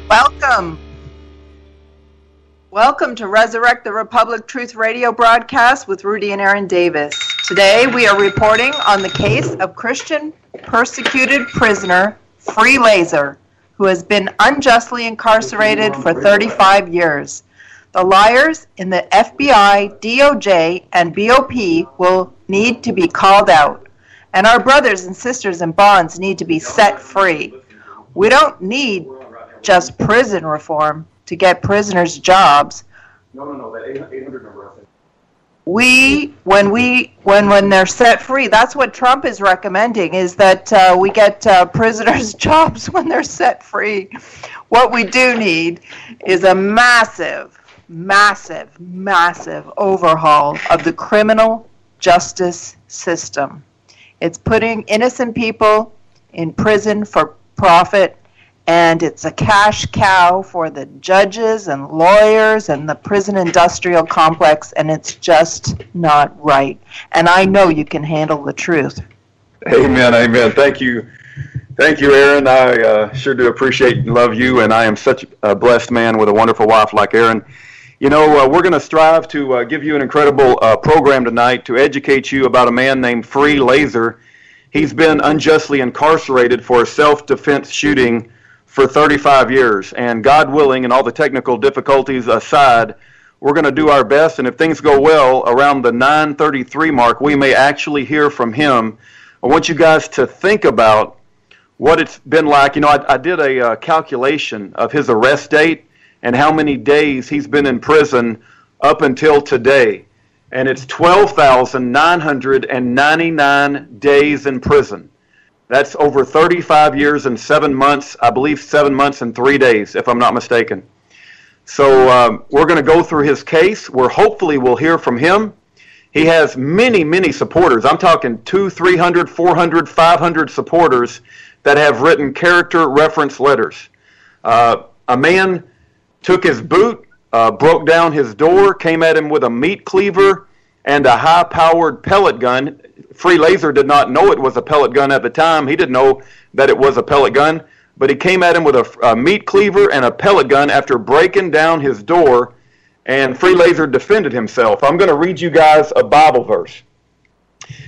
Welcome. Welcome to Resurrect the Republic Truth Radio broadcast with Rudy and Aaron Davis. Today we are reporting on the case of Christian persecuted prisoner Free Lazor, who has been unjustly incarcerated for 35 years. The liars in the FBI, DOJ, and BOP will need to be called out, and our brothers and sisters in bonds need to be set free. We don't need just prison reform to get prisoners jobs. No, that 800 number, I think. When they're set free, that's what Trump is recommending, is that we get prisoners jobs when they're set free. What we do need is a massive overhaul of the criminal justice system. It's putting innocent people in prison for profit, and it's a cash cow for the judges and lawyers and the prison industrial complex, and it's just not right. And I know you can handle the truth. Amen. Thank you, Aaron. I sure do appreciate and love you, and I am such a blessed man with a wonderful wife like Aaron. You know, we're going to strive to give you an incredible program tonight to educate you about a man named Free Lazor. He's been unjustly incarcerated for a self-defense shooting for 35 years, and God willing, and all the technical difficulties aside, we're going to do our best, and if things go well, around the 9:33 mark, we may actually hear from him. I want you guys to think about what it's been like. You know, I did a calculation of his arrest date and how many days he's been in prison up until today, and it's 12,999 days in prison. That's over 35 years and 7 months, I believe 7 months and 3 days, if I'm not mistaken. So we're going to go through his case. Hopefully we'll hear from him. He has many supporters. I'm talking 200, 300, 400, 500 supporters that have written character reference letters. A man took his boot, broke down his door, came at him with a meat cleaver and a high-powered pellet gun. Free Lazor did not know it was a pellet gun at the time. He didn't know that it was a pellet gun, but he came at him with a meat cleaver and a pellet gun after breaking down his door, and Free Lazor defended himself. I'm going to read you guys a Bible verse.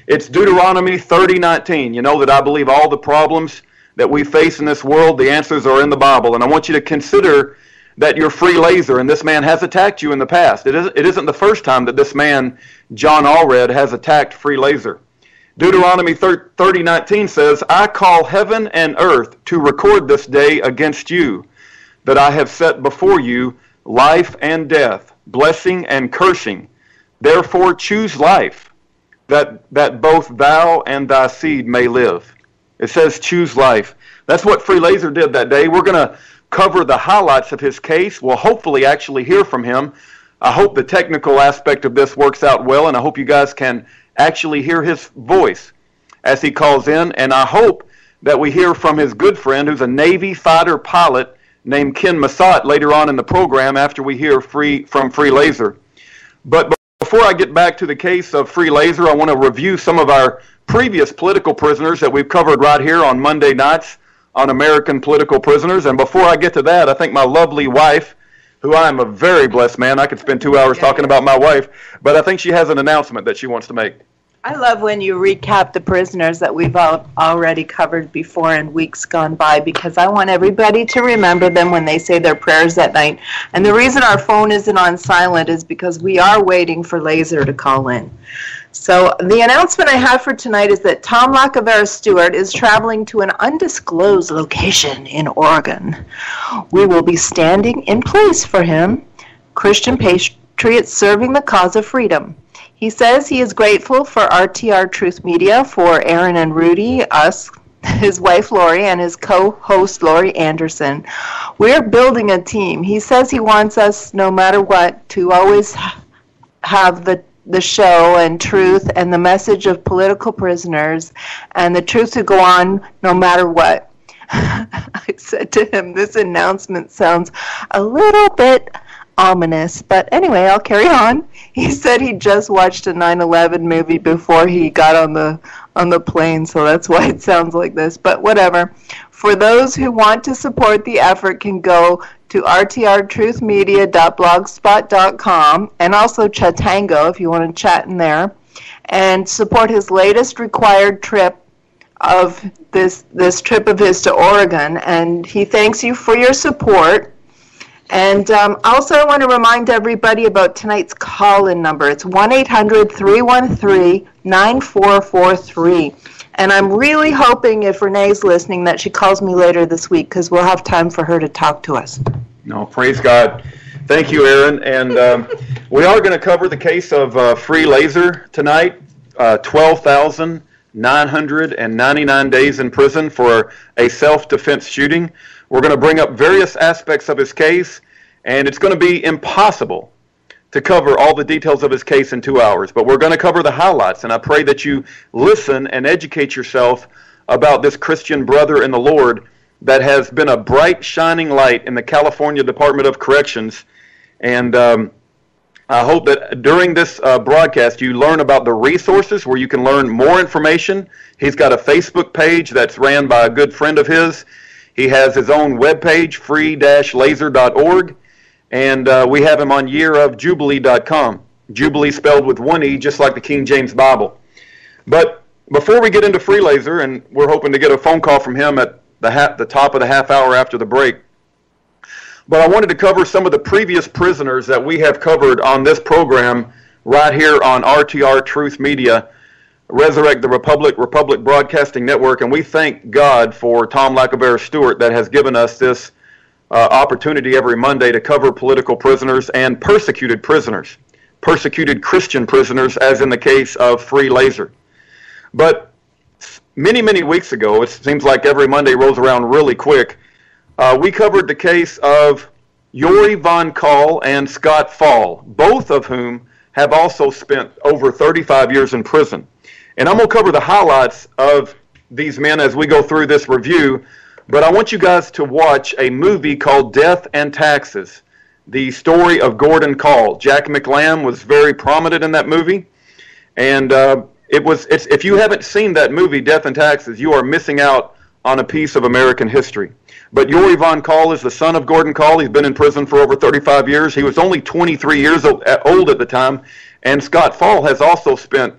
It's Deuteronomy 30:19. You know that I believe all the problems that we face in this world, the answers are in the Bible, and I want you to consider that you're Free Lazor, and this man has attacked you in the past. It isn't the first time that this man, John Allred, has attacked Free Lazor. Deuteronomy 30:19 says, I call heaven and earth to record this day against you, that I have set before you life and death, blessing and cursing. Therefore choose life, that both thou and thy seed may live. It says choose life. That's what Free Lazor did that day. We're going to cover the highlights of his case. We'll hopefully actually hear from him. I hope the technical aspect of this works out well, and I hope you guys can actually hear his voice as he calls in, and I hope that we hear from his good friend who's a Navy fighter pilot named Ken Massat later on in the program after we hear from Free Lazor. But before I get back to the case of Free Lazor, I want to review some of our previous political prisoners that we've covered right here on Monday nights on American Political Prisoners. And before I get to that, I think my lovely wife, who I am a very blessed man, I could spend 2 hours talking about my wife, but I think she has an announcement that she wants to make. I love when you recap the prisoners that we've already covered before in weeks gone by, because I want everybody to remember them when they say their prayers at night. And the reason our phone isn't on silent is because we are waiting for Lazor to call in. So the announcement I have for tonight is that Tom Lacavera Stewart is traveling to an undisclosed location in Oregon. We will be standing in place for him, Christian patriots serving the cause of freedom. He says he is grateful for RTR Truth Media, for Aaron and Rudy, us, his wife Lori, and his co-host Lori Anderson. We're building a team. He says he wants us, no matter what, to always have the show and truth and the message of political prisoners and the truth to go on no matter what. I said to him, this announcement sounds a little bit ominous, but anyway, I'll carry on. He said he just watched a 9/11 movie before he got on on the plane, so that's why it sounds like this, but whatever. For those who want to support the effort can go to rtrtruthmedia.blogspot.com and also Chatango if you want to chat in there, and support his latest required trip of this trip of his to Oregon. And he thanks you for your support. And also I want to remind everybody about tonight's call-in number. It's 1-800-313-9443. And I'm really hoping, if Renee's listening, that she calls me later this week, because we'll have time for her to talk to us. No, praise God. Thank you, Aaron. And we are going to cover the case of Free Lazor tonight. 12,999 days in prison for a self-defense shooting. We're going to bring up various aspects of his case, and it's going to be impossible to cover all the details of his case in 2 hours, but we're going to cover the highlights, and I pray that you listen and educate yourself about this Christian brother in the Lord that has been a bright, shining light in the California Department of Corrections. And I hope that during this broadcast you learn about the resources where you can learn more information. He's got a Facebook page that's ran by a good friend of his. He has his own webpage, free-lazor.org. And we have him on yearofjubilee.com. Jubilee spelled with one E, just like the King James Bible. But before we get into Free Lazor, and we're hoping to get a phone call from him at the top of the half hour after the break, but I wanted to cover some of the previous prisoners that we have covered on this program right here on RTR Truth Media, Resurrect the Republic Broadcasting Network. And we thank God for Tom Lackabear Stewart that has given us this opportunity every Monday to cover political prisoners and persecuted prisoners, persecuted Christian prisoners, as in the case of Free Lazor. But many, many weeks ago, it seems like every Monday rolls around really quick, we covered the case of Yori Von Kaul and Scott Fall, both of whom have also spent over 35 years in prison. And I'm going to cover the highlights of these men as we go through this review, but I want you guys to watch a movie called Death and Taxes, the story of Gordon Kaul. Jack McLam was very prominent in that movie, and if you haven't seen that movie, Death and Taxes, you are missing out on a piece of American history. But Yori Von Kaul is the son of Gordon Kaul. He's been in prison for over 35 years. He was only 23 years old at the time. And Scott Fall has also spent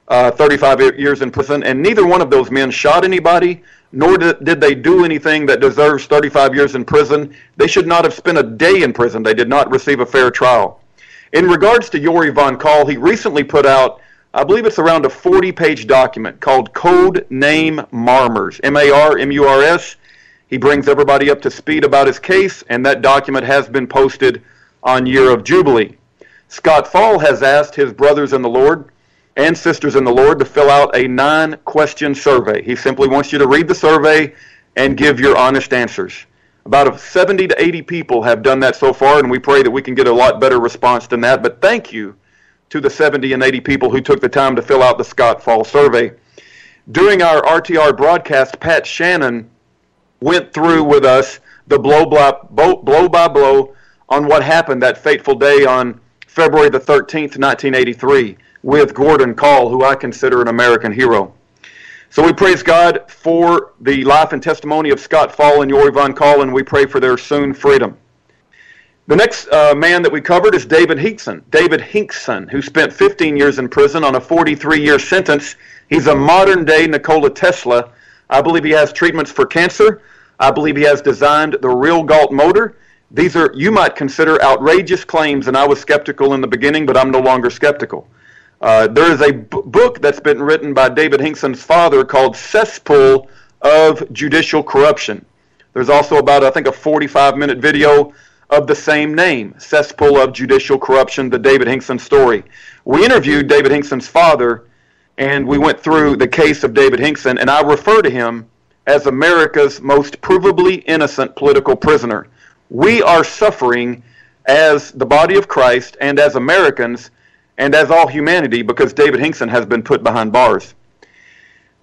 35 years in prison. And neither one of those men shot anybody, nor did they do anything that deserves 35 years in prison. They should not have spent a day in prison. They did not receive a fair trial. In regards to Yori Von Kaul, he recently put out, I believe it's around a 40-page document called Code Name Marmurs, M-A-R-M-U-R-S. He brings everybody up to speed about his case, and that document has been posted on Year of Jubilee. Scott Fall has asked his brothers in the Lord and sisters in the Lord to fill out a 9-question survey. He simply wants you to read the survey and give your honest answers. About 70 to 80 people have done that so far, and we pray that we can get a lot better response than that. But thank you to the 70 and 80 people who took the time to fill out the Scott Fall survey. During our RTR broadcast, Pat Shannon went through with us the blow by blow on what happened that fateful day on February the 13th, 1983, with Gordon Kaul, who I consider an American hero. So we praise God for the life and testimony of Scott Fall and Yori Von Kaul, and we pray for their soon freedom. The next man that we covered is David Hinkson, who spent 15 years in prison on a 43-year sentence. He's a modern-day Nikola Tesla. I believe he has treatments for cancer. I believe he has designed the real Galt motor. These are, you might consider, outrageous claims, and I was skeptical in the beginning, but I'm no longer skeptical. There is a book that's been written by David Hinkson's father called Cesspool of Judicial Corruption. There's also about, I think, a 45-minute video of the same name, Cesspool of Judicial Corruption, the David Hinkson story. We interviewed David Hinkson's father, and we went through the case of David Hinkson, and I refer to him as America's most provably innocent political prisoner. We are suffering as the body of Christ and as Americans and as all humanity because David Hinkson has been put behind bars.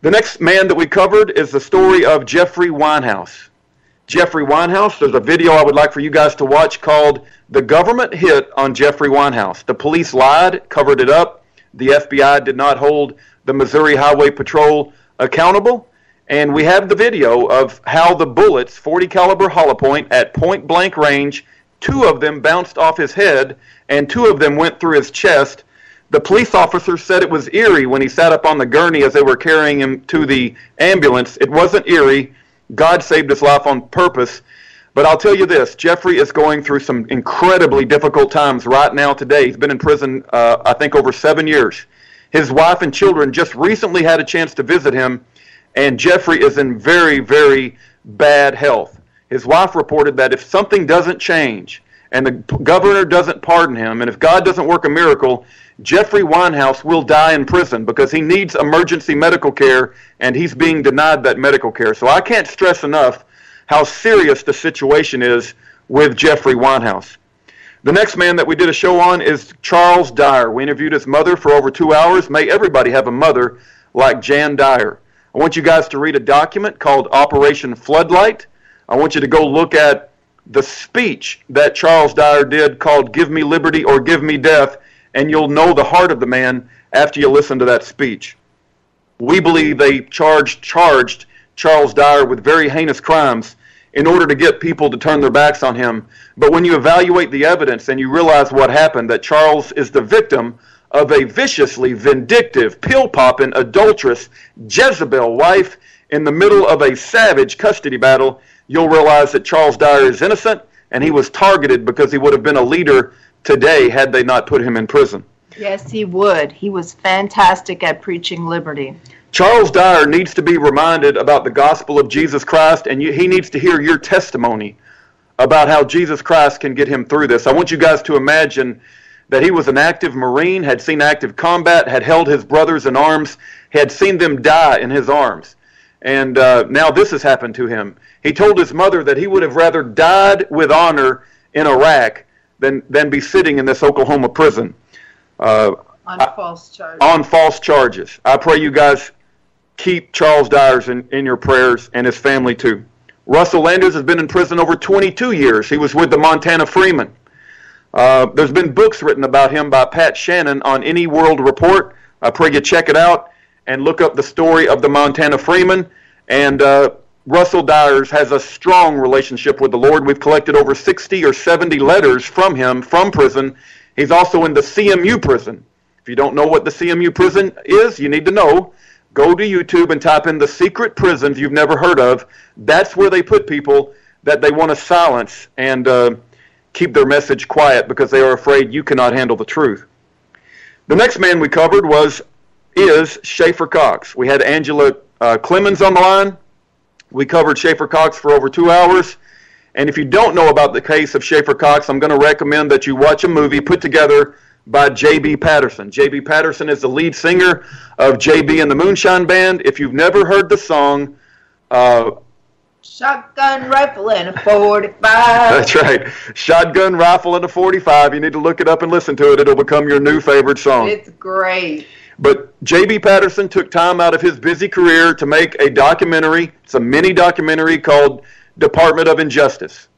The next man that we covered is the story of Jeffrey Winehouse. Jeffrey Winehouse, there's a video I would like for you guys to watch called The Government Hit on Jeffrey Winehouse. The police lied, covered it up. The FBI did not hold the Missouri Highway Patrol accountable. And we have the video of how the bullets, 40 caliber hollow point at point blank range, 2 of them bounced off his head and 2 of them went through his chest. The police officer said it was eerie when he sat up on the gurney as they were carrying him to the ambulance. It wasn't eerie. God saved his life on purpose. But I'll tell you this, Jeffrey is going through some incredibly difficult times right now today. He's been in prison, I think, over 7 years. His wife and children just recently had a chance to visit him, and Jeffrey is in very, very bad health. His wife reported that if something doesn't change and the governor doesn't pardon him, and if God doesn't work a miracle, Jeffrey Winehouse will die in prison because he needs emergency medical care, and he's being denied that medical care. So I can't stress enough how serious the situation is with Jeffrey Winehouse. The next man that we did a show on is Charles Dyer. We interviewed his mother for over 2 hours. May everybody have a mother like Jan Dyer. I want you guys to read a document called Operation Floodlight. I want you to go look at the speech that Charles Dyer did called Give Me Liberty or Give Me Death, and you'll know the heart of the man after you listen to that speech. We believe they charged Charles Dyer with very heinous crimes in order to get people to turn their backs on him. But when you evaluate the evidence and you realize what happened, that Charles is the victim of a viciously vindictive, pill-popping, adulterous Jezebel wife in the middle of a savage custody battle, you'll realize that Charles Dyer is innocent, and he was targeted because he would have been a leader today had they not put him in prison. Yes, he would. He was fantastic at preaching liberty. Charles Dyer needs to be reminded about the gospel of Jesus Christ, and he needs to hear your testimony about how Jesus Christ can get him through this. I want you guys to imagine that he was an active Marine, had seen active combat, had held his brothers in arms, had seen them die in his arms. And now this has happened to him. He told his mother that he would have rather died with honor in Iraq than be sitting in this Oklahoma prison. On false charges. On false charges. I pray you guys keep Charles Dyer in your prayers, and his family too. Russell Landers has been in prison over 22 years. He was with the Montana Freemen. There's been books written about him by Pat Shannon on Any World Report. I pray you check it out and look up the story of the Montana Freemen. And Russell Dyers has a strong relationship with the Lord. We've collected over 60 or 70 letters from him from prison. He's also in the CMU prison. If you don't know what the CMU prison is, you need to know. Go to YouTube and type in the secret prisons you've never heard of. That's where they put people that they want to silence and keep their message quiet because they are afraid you cannot handle the truth. The next man we covered is Schaeffer Cox. We had Angela Clemens on the line. We covered Schaeffer Cox for over 2 hours. And if you don't know about the case of Schaeffer Cox, I'm going to recommend that you watch a movie put together by J.B. Patterson. J.B. Patterson is the lead singer of J.B. and the Moonshine Band. If you've never heard the song, Shotgun rifle and a 45. That's right. Shotgun rifle and a 45. You need to look it up and listen to it. It'll become your new favorite song. It's great. But J.B. Patterson took time out of his busy career to make a documentary. It's a mini documentary called Department of Injustice.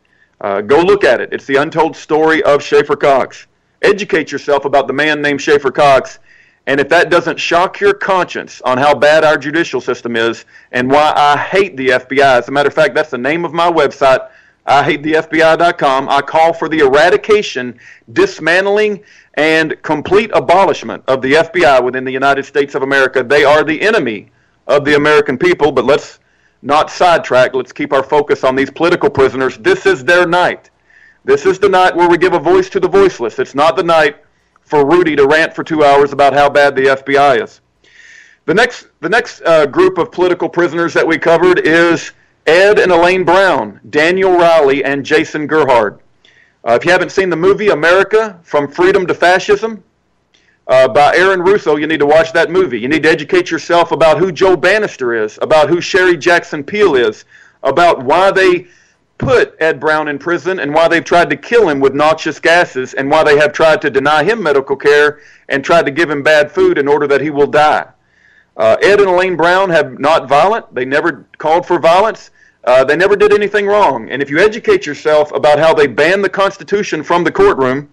Go look at it. It's the untold story of Schaeffer Cox. Educate yourself about the man named Schaeffer Cox, and if that doesn't shock your conscience on how bad our judicial system is and why I hate the FBI, as a matter of fact, that's the name of my website, IHateTheFBI.com. I call for the eradication, dismantling, and complete abolishment of the FBI within the United States of America. They are the enemy of the American people, but let's not sidetrack. Let's keep our focus on these political prisoners. This is their night. This is the night where we give a voice to the voiceless. It's not the night for Rudy to rant for 2 hours about how bad the FBI is. The next group of political prisoners that we covered is Ed and Elaine Brown, Daniel Riley, and Jason Gerhard. If you haven't seen the movie America, From Freedom to Fascism, by Aaron Russo, you need to watch that movie. You need to educate yourself about who Joe Bannister is, about who Sherry Jackson Peel is, about why they put Ed Brown in prison and why they've tried to kill him with noxious gases and why they have tried to deny him medical care and tried to give him bad food in order that he will die. Ed and Elaine Brown have not violent. They never called for violence. They never did anything wrong. And if you educate yourself about how they banned the Constitution from the courtroom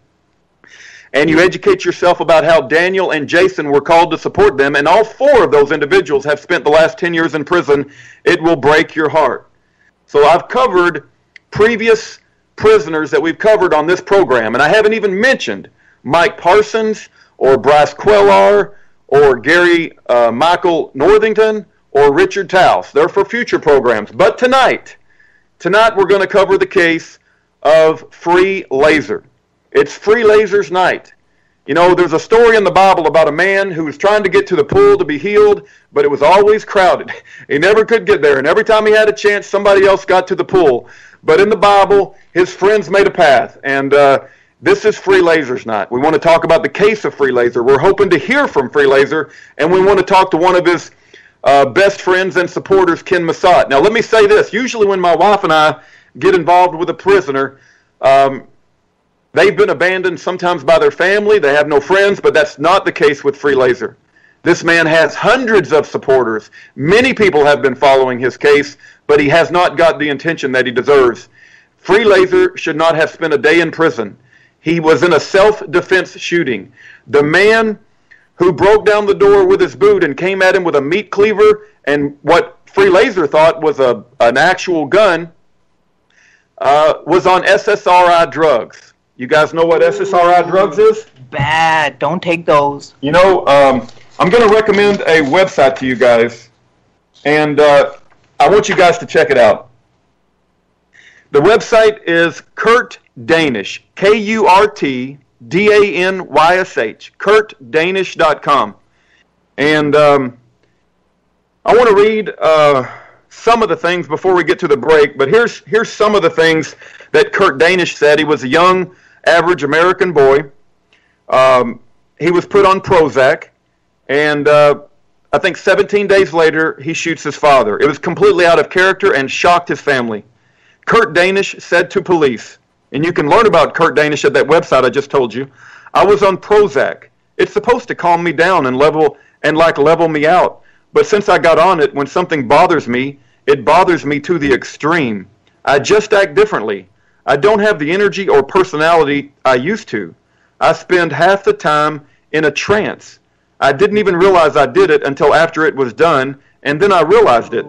and you educate yourself about how Daniel and Jason were called to support them, and all 4 of those individuals have spent the last 10 years in prison, it will break your heart. So I've covered previous prisoners that we've covered on this program, and I haven't even mentioned Mike Parsons or Bryce Quellar or Gary Michael Northington or Richard Taus. They're for future programs. But tonight we're going to cover the case of Free Lazor. It's Free Lazor's night. You know, there's a story in the Bible about a man who was trying to get to the pool to be healed, but it was always crowded. He never could get there, and every time he had a chance, somebody else got to the pool. But in the Bible, his friends made a path, and this is Free Lazor's night. We want to talk about the case of Free Lazor. We're hoping to hear from Free Lazor, and we want to talk to one of his best friends and supporters, Ken Massat. Now, let me say this. Usually when my wife and I get involved with a prisoner, they've been abandoned sometimes by their family. They have no friends, but that's not the case with Free Lazor. This man has hundreds of supporters. Many people have been following his case, but he has not got the attention that he deserves. Free Lazor should not have spent a day in prison. He was in a self-defense shooting. The man who broke down the door with his boot and came at him with a meat cleaver and what Free Lazor thought was an actual gun was on SSRI drugs. You guys know what SSRI drugs is? Bad. Don't take those. You know, I'm going to recommend a website to you guys, and I want you guys to check it out. The website is Kurt Danish, KurtDanysh, kurtdanish.com. And I want to read some of the things before we get to the break, but here's some of the things that Kurt Danish said. He was a young, average American boy. He was put on Prozac, and I think 17 days later, he shoots his father. It was completely out of character and shocked his family. Kurt Danish said to police, and you can learn about Kurt Danish at that website I just told you, "I was on Prozac. It's supposed to calm me down and level me out. But since I got on it, when something bothers me, it bothers me to the extreme. I just act differently. I don't have the energy or personality I used to. I spend half the time in a trance. I didn't even realize I did it until after it was done, and then I realized it.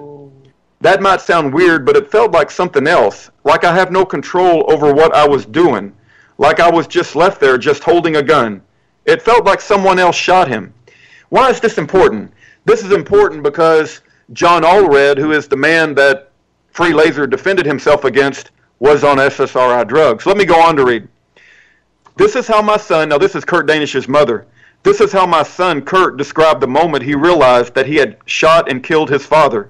That might sound weird, but it felt like something else, like I have no control over what I was doing, like I was just left there just holding a gun. It felt like someone else shot him." Why is this important? This is important because John Allred, who is the man that Free Lazor defended himself against, was on SSRI drugs. Let me go on to read. "This is how my son," now this is Kurt Danish's mother, "this is how my son Kurt described the moment he realized that he had shot and killed his father.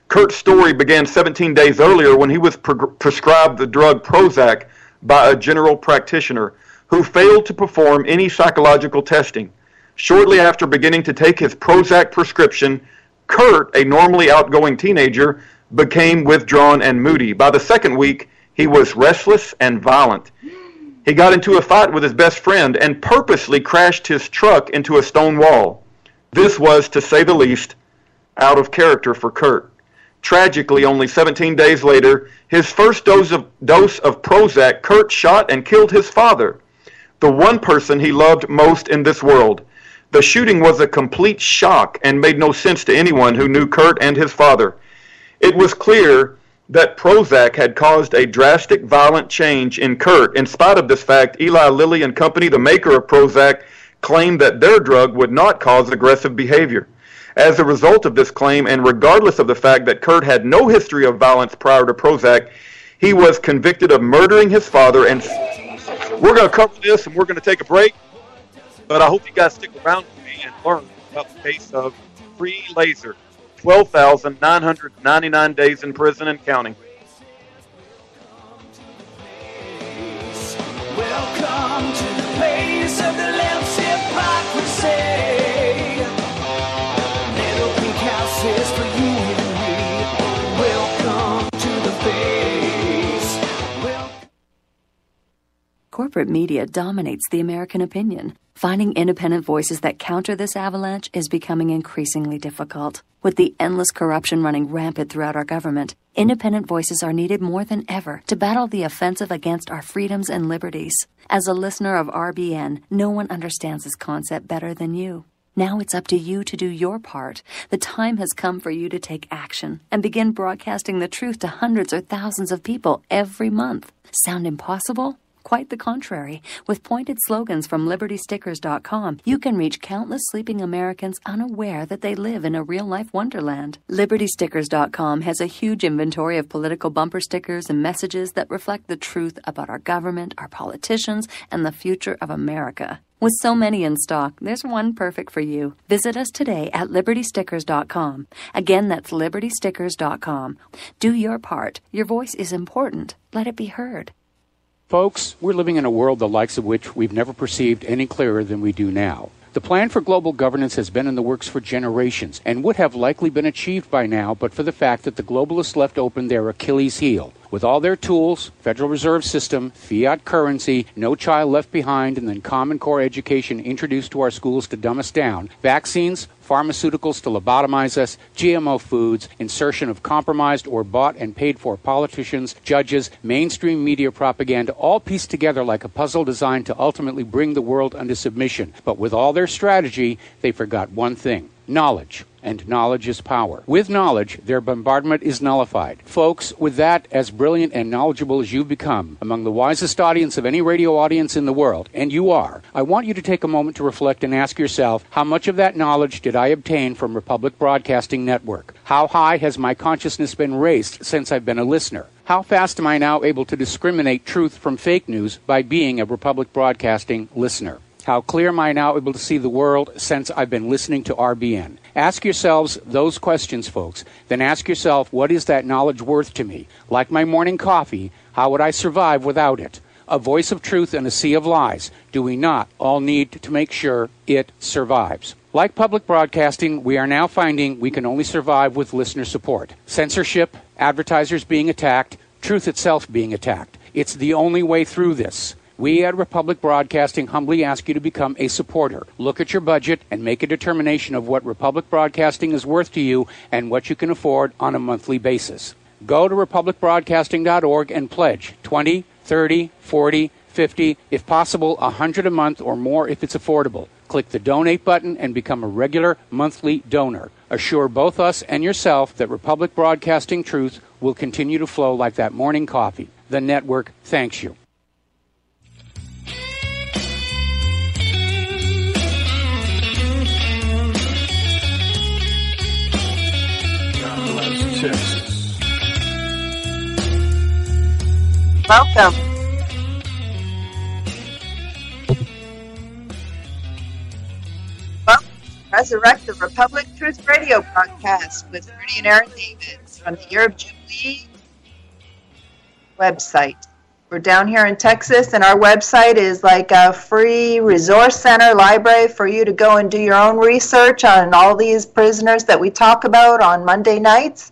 Kurt's story began 17 days earlier when he was prescribed the drug Prozac by a general practitioner who failed to perform any psychological testing. Shortly after beginning to take his Prozac prescription, Kurt, a normally outgoing teenager, became withdrawn and moody. By the second week, he was restless and violent. He got into a fight with his best friend and purposely crashed his truck into a stone wall. This was, to say the least, out of character for Kurt. Tragically, only 17 days later, his first dose of Prozac, Kurt shot and killed his father, the one person he loved most in this world. The shooting was a complete shock and made no sense to anyone who knew Kurt and his father. It was clear that Prozac had caused a drastic, violent change in Kurt. In spite of this fact, Eli Lilly and Company, the maker of Prozac, claimed that their drug would not cause aggressive behavior. As a result of this claim, and regardless of the fact that Kurt had no history of violence prior to Prozac, he was convicted of murdering his father. And we're going to cover this, and we're going to take a break. But I hope you guys stick around with me and learn about the case of Free Lazor, 12,999 days in prison and counting. Welcome to the place of the left's hypocrisy. Little pink houses for you and me. Welcome to the face. Corporate media dominates the American opinion. Finding independent voices that counter this avalanche is becoming increasingly difficult. With the endless corruption running rampant throughout our government, independent voices are needed more than ever to battle the offensive against our freedoms and liberties. As a listener of RBN, no one understands this concept better than you. Now it's up to you to do your part. The time has come for you to take action and begin broadcasting the truth to hundreds or thousands of people every month. Sound impossible? Quite the contrary. With pointed slogans from LibertyStickers.com, you can reach countless sleeping Americans unaware that they live in a real-life wonderland. LibertyStickers.com has a huge inventory of political bumper stickers and messages that reflect the truth about our government, our politicians, and the future of America. With so many in stock, there's one perfect for you. Visit us today at LibertyStickers.com. Again, that's LibertyStickers.com. Do your part. Your voice is important. Let it be heard. Folks, we're living in a world the likes of which we've never perceived any clearer than we do now. The plan for global governance has been in the works for generations and would have likely been achieved by now but for the fact that the globalists left open their Achilles heel. With all their tools, Federal Reserve System, fiat currency, no child left behind, and then Common Core education introduced to our schools to dumb us down, vaccines, pharmaceuticals to lobotomize us, GMO foods, insertion of compromised or bought and paid for politicians, judges, mainstream media propaganda, all pieced together like a puzzle designed to ultimately bring the world under submission. But with all their strategy, they forgot one thing: knowledge. And knowledge is power. With knowledge, their bombardment is nullified. Folks, with that, as brilliant and knowledgeable as you've become, among the wisest audience of any radio audience in the world, and you are, I want you to take a moment to reflect and ask yourself, how much of that knowledge did I obtain from Republic Broadcasting Network? How high has my consciousness been raised since I've been a listener? How fast am I now able to discriminate truth from fake news by being a Republic Broadcasting listener? How clear am I now able to see the world since I've been listening to RBN? Ask yourselves those questions, folks. Then ask yourself, what is that knowledge worth to me? Like my morning coffee, how would I survive without it? A voice of truth in a sea of lies. Do we not all need to make sure it survives? Like public broadcasting, we are now finding we can only survive with listener support. Censorship, advertisers being attacked, truth itself being attacked. It's the only way through this. We at Republic Broadcasting humbly ask you to become a supporter. Look at your budget and make a determination of what Republic Broadcasting is worth to you and what you can afford on a monthly basis. Go to republicbroadcasting.org and pledge $20, $30, $40, $50, if possible, $100 a month or more if it's affordable. Click the donate button and become a regular monthly donor. Assure both us and yourself that Republic Broadcasting truth will continue to flow like that morning coffee. The network thanks you. Texas. Welcome. Welcome to Resurrect the Republic Truth Radio broadcast with Rudy and Aaron Davids from the Year of Jubilee website. We're down here in Texas, and our website is like a free resource center library for you to go and do your own research on all these prisoners that we talk about on Monday nights.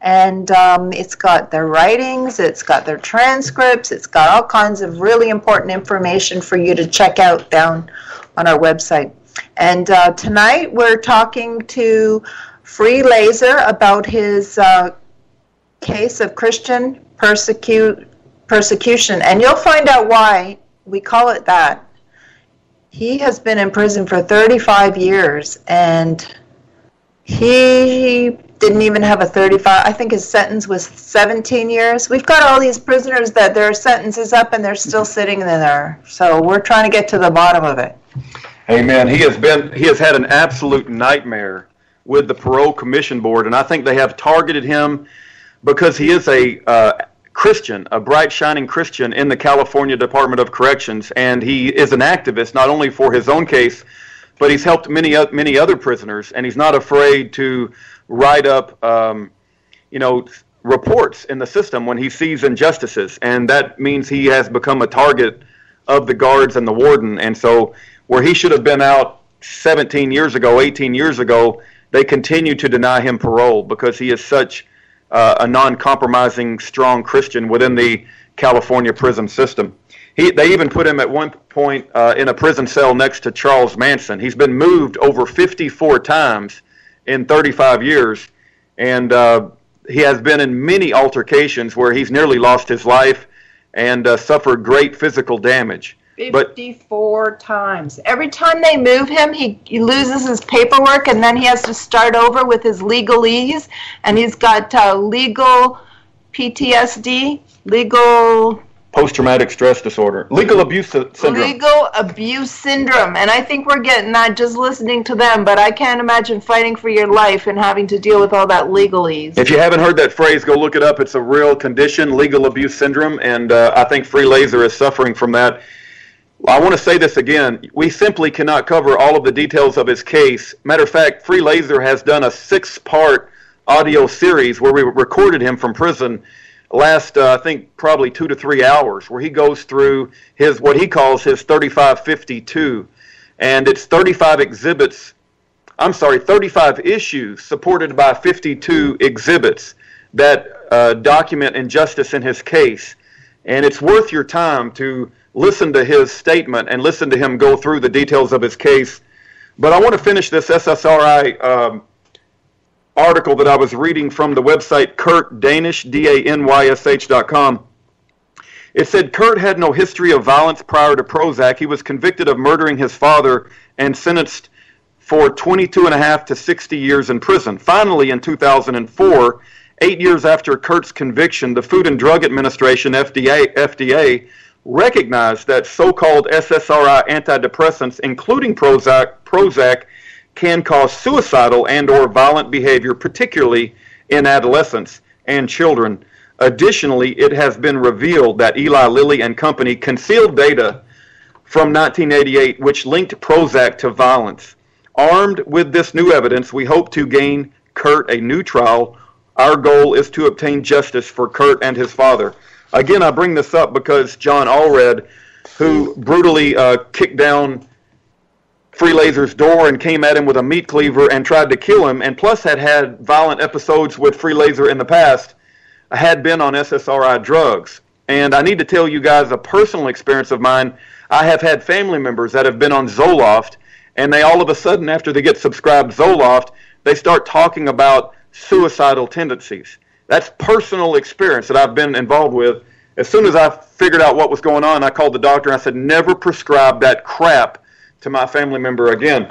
And it's got their writings, it's got their transcripts, it's got all kinds of really important information for you to check out down on our website. And tonight we're talking to Free Lazor about his case of Christian persecution. And you'll find out why we call it that. He has been in prison for 35 years, and he didn't even have a 35. I think his sentence was 17 years. We've got all these prisoners that their sentence is up and they're still sitting there. So we're trying to get to the bottom of it. Amen. He has had an absolute nightmare with the Parole Commission Board, and I think they have targeted him because he is a Christian, a bright, shining Christian in the California Department of Corrections, and he is an activist not only for his own case, but he's helped many other prisoners, and he's not afraid to write up, reports in the system when he sees injustices, and that means he has become a target of the guards and the warden. And so where he should have been out 17 years ago, 18 years ago, they continue to deny him parole because he is such a non-compromising, strong Christian within the California prison system. They even put him at one point in a prison cell next to Charles Manson. He's been moved over 54 times in 35 years, and he has been in many altercations where he's nearly lost his life and suffered great physical damage. 54 times. Every time they move him, he loses his paperwork, and then he has to start over with his legalese, and he's got legal PTSD, legal... Post-traumatic stress disorder. Legal abuse syndrome. Legal abuse syndrome. And I think we're getting that just listening to them, but I can't imagine fighting for your life and having to deal with all that legalese. If you haven't heard that phrase, go look it up. It's a real condition, legal abuse syndrome, and I think Free Lazor is suffering from that. I want to say this again. We simply cannot cover all of the details of his case. Matter of fact, Free Lazor has done a 6-part audio series where we recorded him from prison last, I think, probably 2 to 3 hours, where he goes through his what he calls his 3552. And it's 35 issues supported by 52 exhibits that document injustice in his case. And it's worth your time to listen to his statement and listen to him go through the details of his case. But I want to finish this SSRI article that I was reading from the website Kurt Danish, DANYSH.com. It said Kurt had no history of violence prior to Prozac. He was convicted of murdering his father and sentenced for 22.5 to 60 years in prison. Finally, in 2004, 8 years after Kurt's conviction, the Food and Drug Administration, FDA, recognized that so-called SSRI antidepressants, including Prozac, can cause suicidal and or violent behavior, particularly in adolescents and children. Additionally, it has been revealed that Eli Lilly and company concealed data from 1988 which linked Prozac to violence. Armed with this new evidence, we hope to gain Kurt a new trial. Our goal is to obtain justice for Kurt and his father. Again, I bring this up because John Allred, who brutally kicked down Free Lazor's door and came at him with a meat cleaver and tried to kill him, and plus had violent episodes with Free Lazor in the past, had been on SSRI drugs. And I need to tell you guys a personal experience of mine. I have had family members that have been on Zoloft, and they all of a sudden, after they get subscribed Zoloft, they start talking about suicidal tendencies. That's personal experience that I've been involved with. As soon as I figured out what was going on, I called the doctor and I said, never prescribe that crap to my family member again.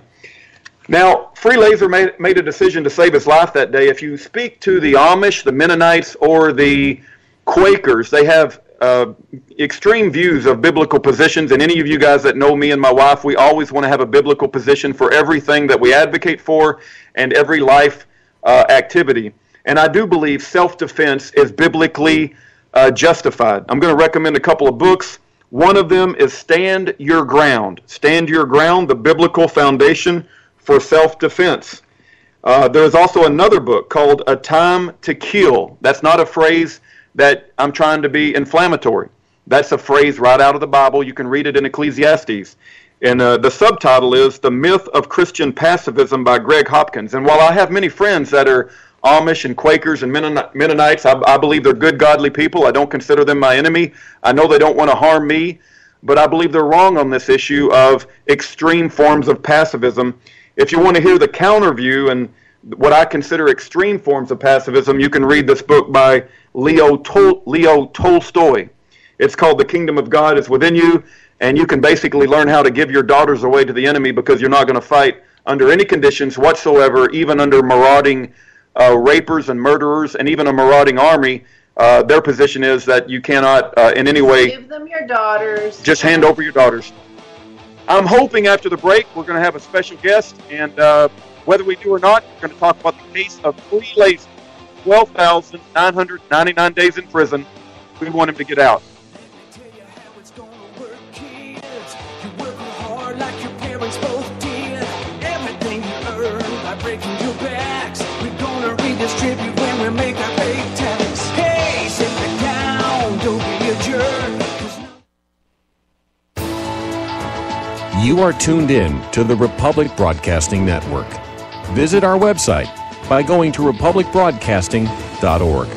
Now, Free Lazor made a decision to save his life that day. If you speak to the Amish, the Mennonites, or the Quakers, they have extreme views of biblical positions, and any of you guys that know me and my wife, we always want to have a biblical position for everything that we advocate for and every life activity. And I do believe self-defense is biblically justified. I'm going to recommend a couple of books. One of them is Stand Your Ground. Stand Your Ground, the Biblical Foundation for Self-Defense. There is also another book called A Time to Kill. That's not a phrase that I'm trying to be inflammatory. That's a phrase right out of the Bible. You can read it in Ecclesiastes. And the subtitle is The Myth of Christian Pacifism by Greg Hopkins. And while I have many friends that are Amish and Quakers and Mennonites, I believe they're good, godly people. I don't consider them my enemy. I know they don't want to harm me, but I believe they're wrong on this issue of extreme forms of pacifism. If you want to hear the counter view and what I consider extreme forms of pacifism, you can read this book by Leo Tolstoy. It's called The Kingdom of God is Within You, and you can basically learn how to give your daughters away to the enemy because you're not going to fight under any conditions whatsoever, even under marauding rapers and murderers, and even a marauding army. Their position is that you cannot in any way give them your daughters. Just hand over your daughters. I'm hoping after the break we're going to have a special guest, and whether we do or not, we're going to talk about the case of Free Lazor, 12,999 days in prison. We want him to get out. Distribute when we make our big tax. Hey, sit down, don't be a jerk. You are tuned in to the Republic Broadcasting Network. Visit our website by going to republicbroadcasting.org.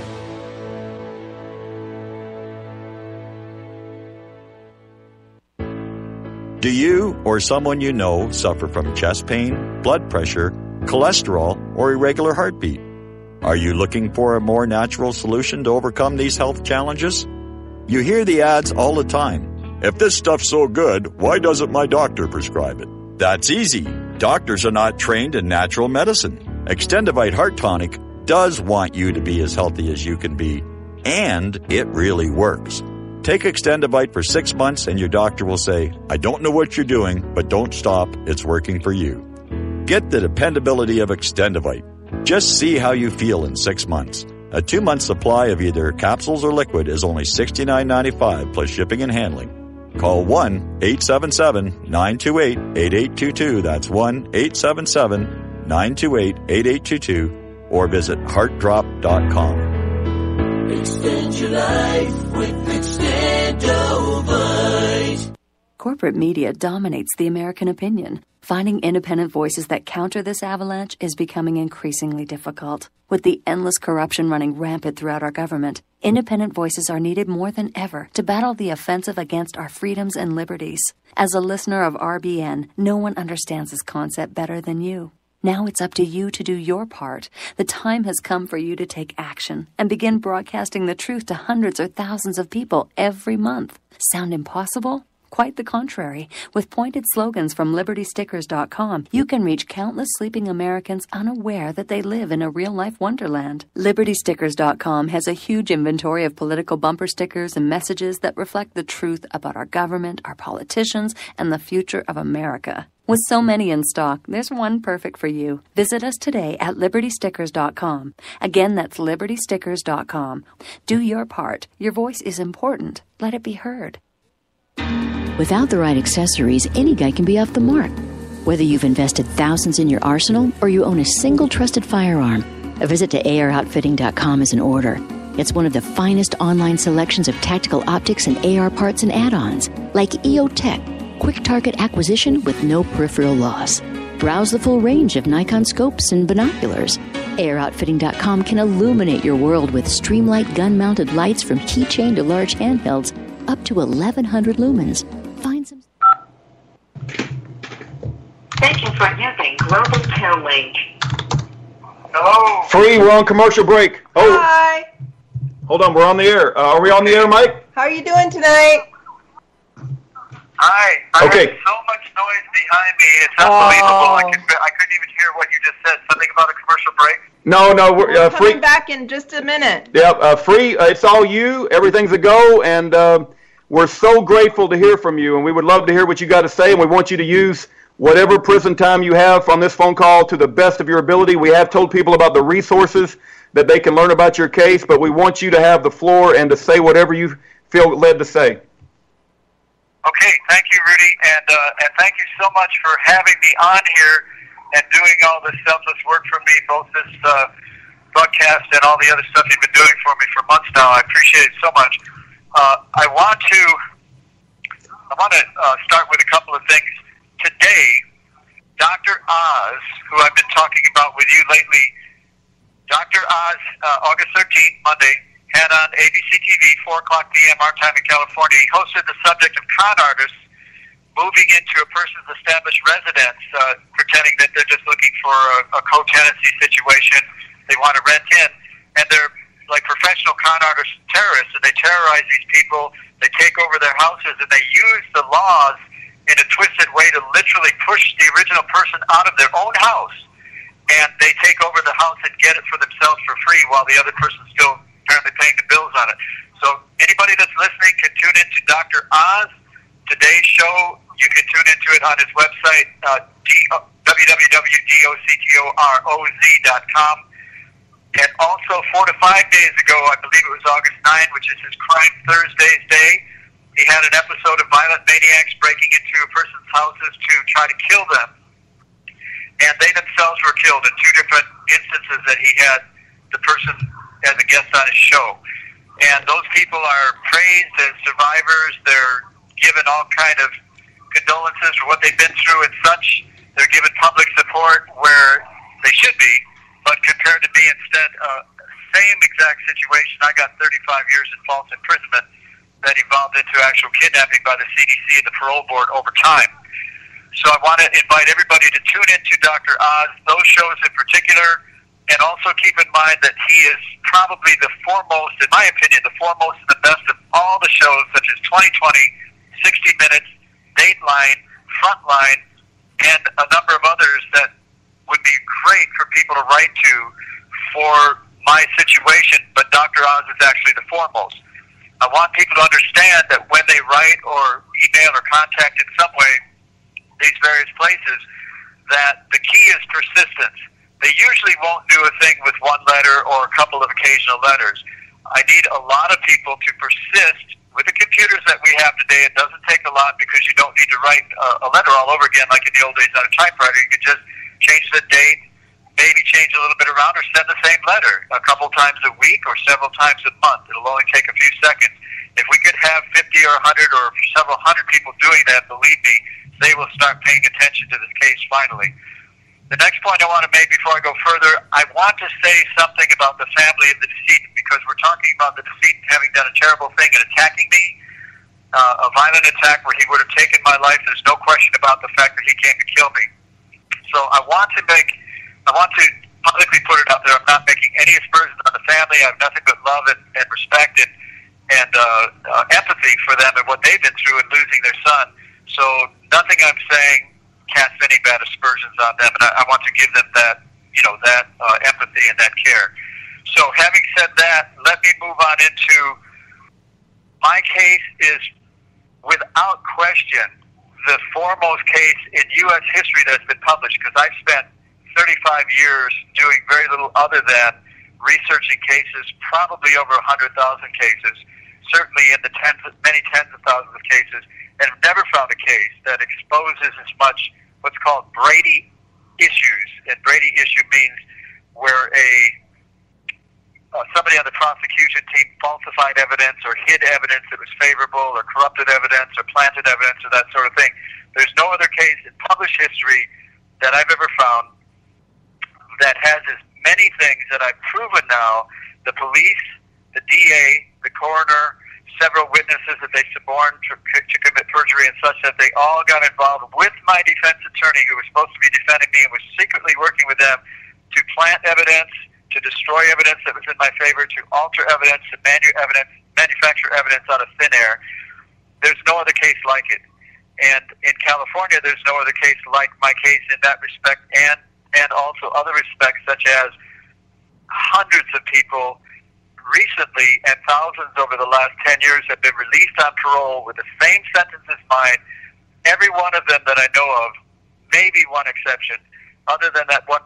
Do you or someone you know suffer from chest pain, blood pressure, cholesterol, or irregular heartbeat? Are you looking for a more natural solution to overcome these health challenges? You hear the ads all the time. If this stuff's so good, why doesn't my doctor prescribe it? That's easy. Doctors are not trained in natural medicine. Extendivite Heart Tonic does want you to be as healthy as you can be, and it really works. Take Extendivite for 6 months and your doctor will say, I don't know what you're doing, but don't stop. It's working for you. Get the dependability of Extendivite. Just see how you feel in 6 months. A 2-month supply of either capsules or liquid is only $69.95 plus shipping and handling. Call 1-877-928-8822. That's 1-877-928-8822. Or visit heartdrop.com. Extend your life with Extendovite. Corporate media dominates the American opinion. Finding independent voices that counter this avalanche is becoming increasingly difficult. With the endless corruption running rampant throughout our government, independent voices are needed more than ever to battle the offensive against our freedoms and liberties. As a listener of RBN, no one understands this concept better than you. Now it's up to you to do your part. The time has come for you to take action and begin broadcasting the truth to hundreds or thousands of people every month. Sound impossible? Quite the contrary. With pointed slogans from LibertyStickers.com, you can reach countless sleeping Americans unaware that they live in a real-life wonderland. LibertyStickers.com has a huge inventory of political bumper stickers and messages that reflect the truth about our government, our politicians, and the future of America. With so many in stock, there's one perfect for you. Visit us today at LibertyStickers.com. Again, that's LibertyStickers.com. Do your part. Your voice is important. Let it be heard. Without the right accessories, any guy can be off the mark. Whether you've invested thousands in your arsenal or you own a single trusted firearm, a visit to AROutfitting.com is in order. It's one of the finest online selections of tactical optics and AR parts and add-ons, like EOTech, quick target acquisition with no peripheral loss. Browse the full range of Nikon scopes and binoculars. AROutfitting.com can illuminate your world with Streamlight gun-mounted lights from keychain to large handhelds, up to 1,100 lumens. Find some... Thank you for using Global Townlink. Hello? Free, we're on commercial break. Oh. Hi. Hold on, we're on the air. Are we on the air, Mike? How are you doing tonight? Hi. I heard so much noise behind me. It's unbelievable. I couldn't even hear what you just said. Something about a commercial break? No, we're coming free. back in just a minute. Yeah, free. It's all you. Everything's a go, and we're so grateful to hear from you, and we would love to hear what you got to say, and we want you to use whatever prison time you have on this phone call to the best of your ability. We have told people about the resources that they can learn about your case, but we want you to have the floor and to say whatever you feel led to say. Okay, thank you, Rudy, and thank you so much for having me on here and doing all this selfless work for me, both this broadcast and all the other stuff you've been doing for me for months now. I appreciate it so much. I want to start with a couple of things. Today, Dr. Oz, who I've been talking about with you lately, Dr. Oz, August 13th, Monday, had on ABC TV, 4 o'clock p.m. our time in California. He hosted the subject of con artists moving into a person's established residence, pretending that they're just looking for a co-tenancy situation. They want to rent in. And they're like professional con artist terrorists, and they terrorize these people. They take over their houses, and they use the laws in a twisted way to literally push the original person out of their own house. And they take over the house and get it for themselves for free while the other person's still apparently paying the bills on it. So anybody that's listening can tune into Dr. Oz. Today's show, you can tune into it on his website, www.doctoroz.com. And also 4 to 5 days ago, I believe it was August 9, which is his Crime Thursdays Day, he had an episode of violent maniacs breaking into a person's houses to try to kill them. And they themselves were killed in 2 different instances that he had the person as a guest on his show. And those people are praised as survivors. They're given all kind of condolences for what they've been through and such. They're given public support where they should be, but compared to me instead, same exact situation. I got 35 years in false imprisonment that evolved into actual kidnapping by the CDC and the parole board over time. So I want to invite everybody to tune into Dr. Oz, those shows in particular, and also keep in mind that he is probably the foremost, in my opinion, the foremost and the best of all the shows, such as 2020, 60 Minutes, Dateline, Frontline, and a number of others that would be great for people to write to for my situation, but Dr. Oz is actually the foremost. I want people to understand that when they write or email or contact in some way these various places, that the key is persistence. They usually won't do a thing with one letter or a couple of occasional letters. I need a lot of people to persist. With the computers that we have today, it doesn't take a lot because you don't need to write a letter all over again like in the old days on a typewriter. You can just change the date, maybe change a little bit around, or send the same letter a couple times a week or several times a month. It'll only take a few seconds. If we could have 50 or 100 or several hundred people doing that, believe me, they will start paying attention to this case finally. The next point I want to make before I go further, I want to say something about the family of the decedent, because we're talking about the decedent having done a terrible thing and attacking me, a violent attack where he would have taken my life. There's no question about the fact that he came to kill me. So I want to publicly put it out there. I'm not making any aspersions on the family. I have nothing but love and respect and empathy for them and what they've been through in losing their son. So nothing I'm saying casts any bad aspersions on them, and I want to give them that, empathy and that care. So having said that, let me move on into my case is without question the foremost case in U.S. history that's been published, because I've spent 35 years doing very little other than researching cases, probably over 100,000 cases, certainly in the many tens of thousands of cases, and have never found a case that exposes as much what's called Brady issues. And Brady issue means where somebody on the prosecution team falsified evidence or hid evidence that was favorable or corrupted evidence or planted evidence or that sort of thing. There's no other case in published history that I've ever found that has as many things that I've proven now. The police, the DA, the coroner, several witnesses that they suborned to commit perjury and such, that they all got involved with my defense attorney, who was supposed to be defending me and was secretly working with them to plant evidence, to destroy evidence that was in my favor, to alter evidence, to manufacture evidence out of thin air. There's no other case like it. And in California, there's no other case like my case in that respect, and also other respects, such as hundreds of people recently and thousands over the last 10 years have been released on parole with the same sentence as mine. Every one of them that I know of, maybe one exception, other than that one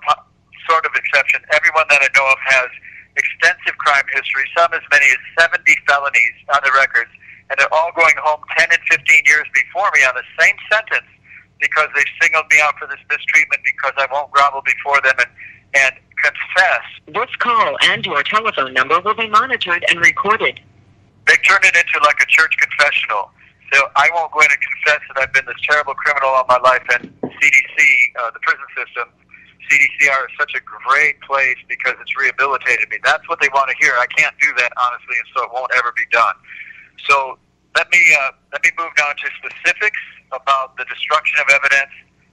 sort of exception, everyone that I know of has extensive crime history, some as many as 70 felonies on the records, and they're all going home 10 and 15 years before me on the same sentence because they've singled me out for this mistreatment because I won't grovel before them and confess. This call and your telephone number will be monitored and recorded. They turn it into like a church confessional. So I won't go in and confess that I've been this terrible criminal all my life, and CDC, the prison system, CDCR is such a great place because it's rehabilitated me. That's what they want to hear. I can't do that, honestly, and so it won't ever be done. So let me move now to specifics about the destruction of evidence,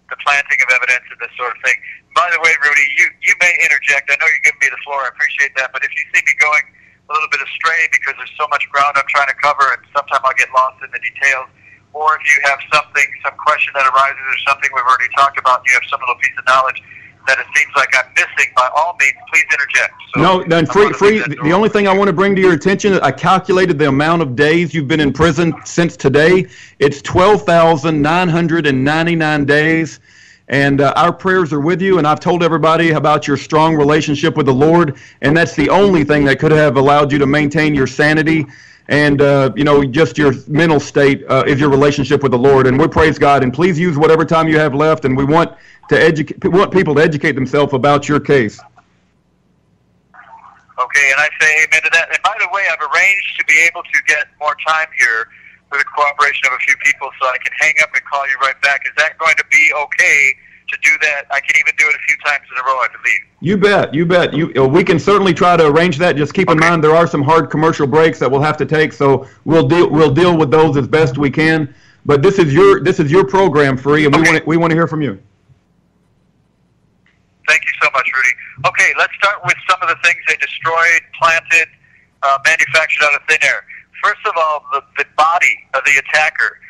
the planting of evidence, and this sort of thing. By the way, Rudy, you may interject. I know you're giving me the floor. I appreciate that. But if you see me going a little bit astray because there's so much ground I'm trying to cover, and sometimes I'll get lost in the details, or if you have some question that arises or something we've already talked about, and you have some little piece of knowledge that it seems like I'm missing, by all means, please interject. So no, then the only thing I want to bring to your attention, I calculated the amount of days you've been in prison since today. It's 12,999 days, and our prayers are with you, and I've told everybody about your strong relationship with the Lord, and that's the only thing that could have allowed you to maintain your sanity and, just your mental state is your relationship with the Lord, and we praise God, and please use whatever time you have left, and we want people to educate themselves about your case. Okay, and I say amen to that. And by the way, I've arranged to be able to get more time here with the cooperation of a few people so I can hang up and call you right back. Is that going to be okay to do that? I can even do it a few times in a row, I believe. You bet. We can certainly try to arrange that. Just keep in mind there are some hard commercial breaks that we'll have to take, so we'll deal with those as best we can. But this is your program, Free, and we want to hear from you. Thank you so much, Rudy. Okay, let's start with some of the things they destroyed, planted, manufactured out of thin air. First of all, the body of the attacker.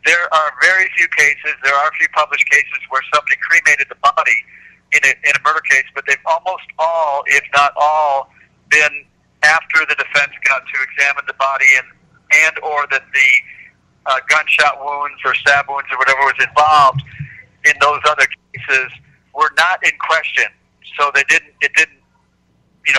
there are very few cases, there are a few published cases where somebody cremated the body in a murder case, but they've almost all, if not all, been after the defense got to examine the body and or that the gunshot wounds or stab wounds or whatever was involved in those other cases were not in question. So it didn't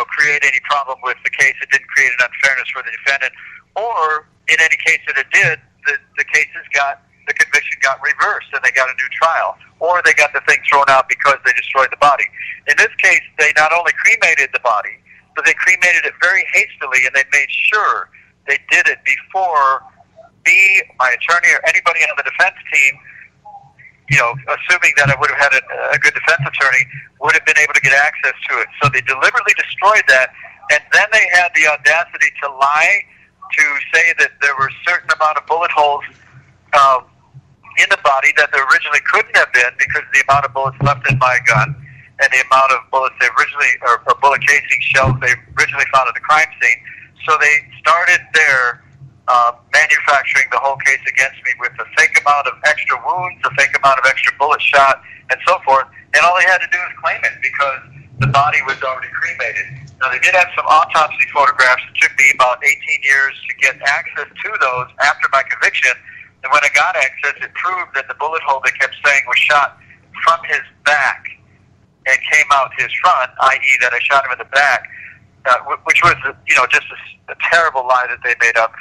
create any problem with the case. It didn't create an unfairness for the defendant. Or in any case that it did, the conviction got reversed and they got a new trial. Or they got the thing thrown out because they destroyed the body. In this case, they not only cremated the body, but they cremated it very hastily, and they made sure they did it before me, my attorney, or anybody on the defense team, assuming that I would have had a good defense attorney, would have been able to get access to it. So they deliberately destroyed that, and then they had the audacity to lie, to say that there were a certain amount of bullet holes in the body that there originally couldn't have been because of the amount of bullets left in my gun and the amount of bullets they originally, or bullet casing shells they originally found at the crime scene. So they started there manufacturing the whole case against me with a fake amount of extra wounds, a fake amount of extra bullet shot, and so forth. And all they had to do was claim it because the body was already cremated. Now, they did have some autopsy photographs. It took me about 18 years to get access to those after my conviction. And when I got access, it proved that the bullet hole they kept saying was shot from his back and came out his front, i.e. that I shot him in the back, which was, just a terrible lie that they made up.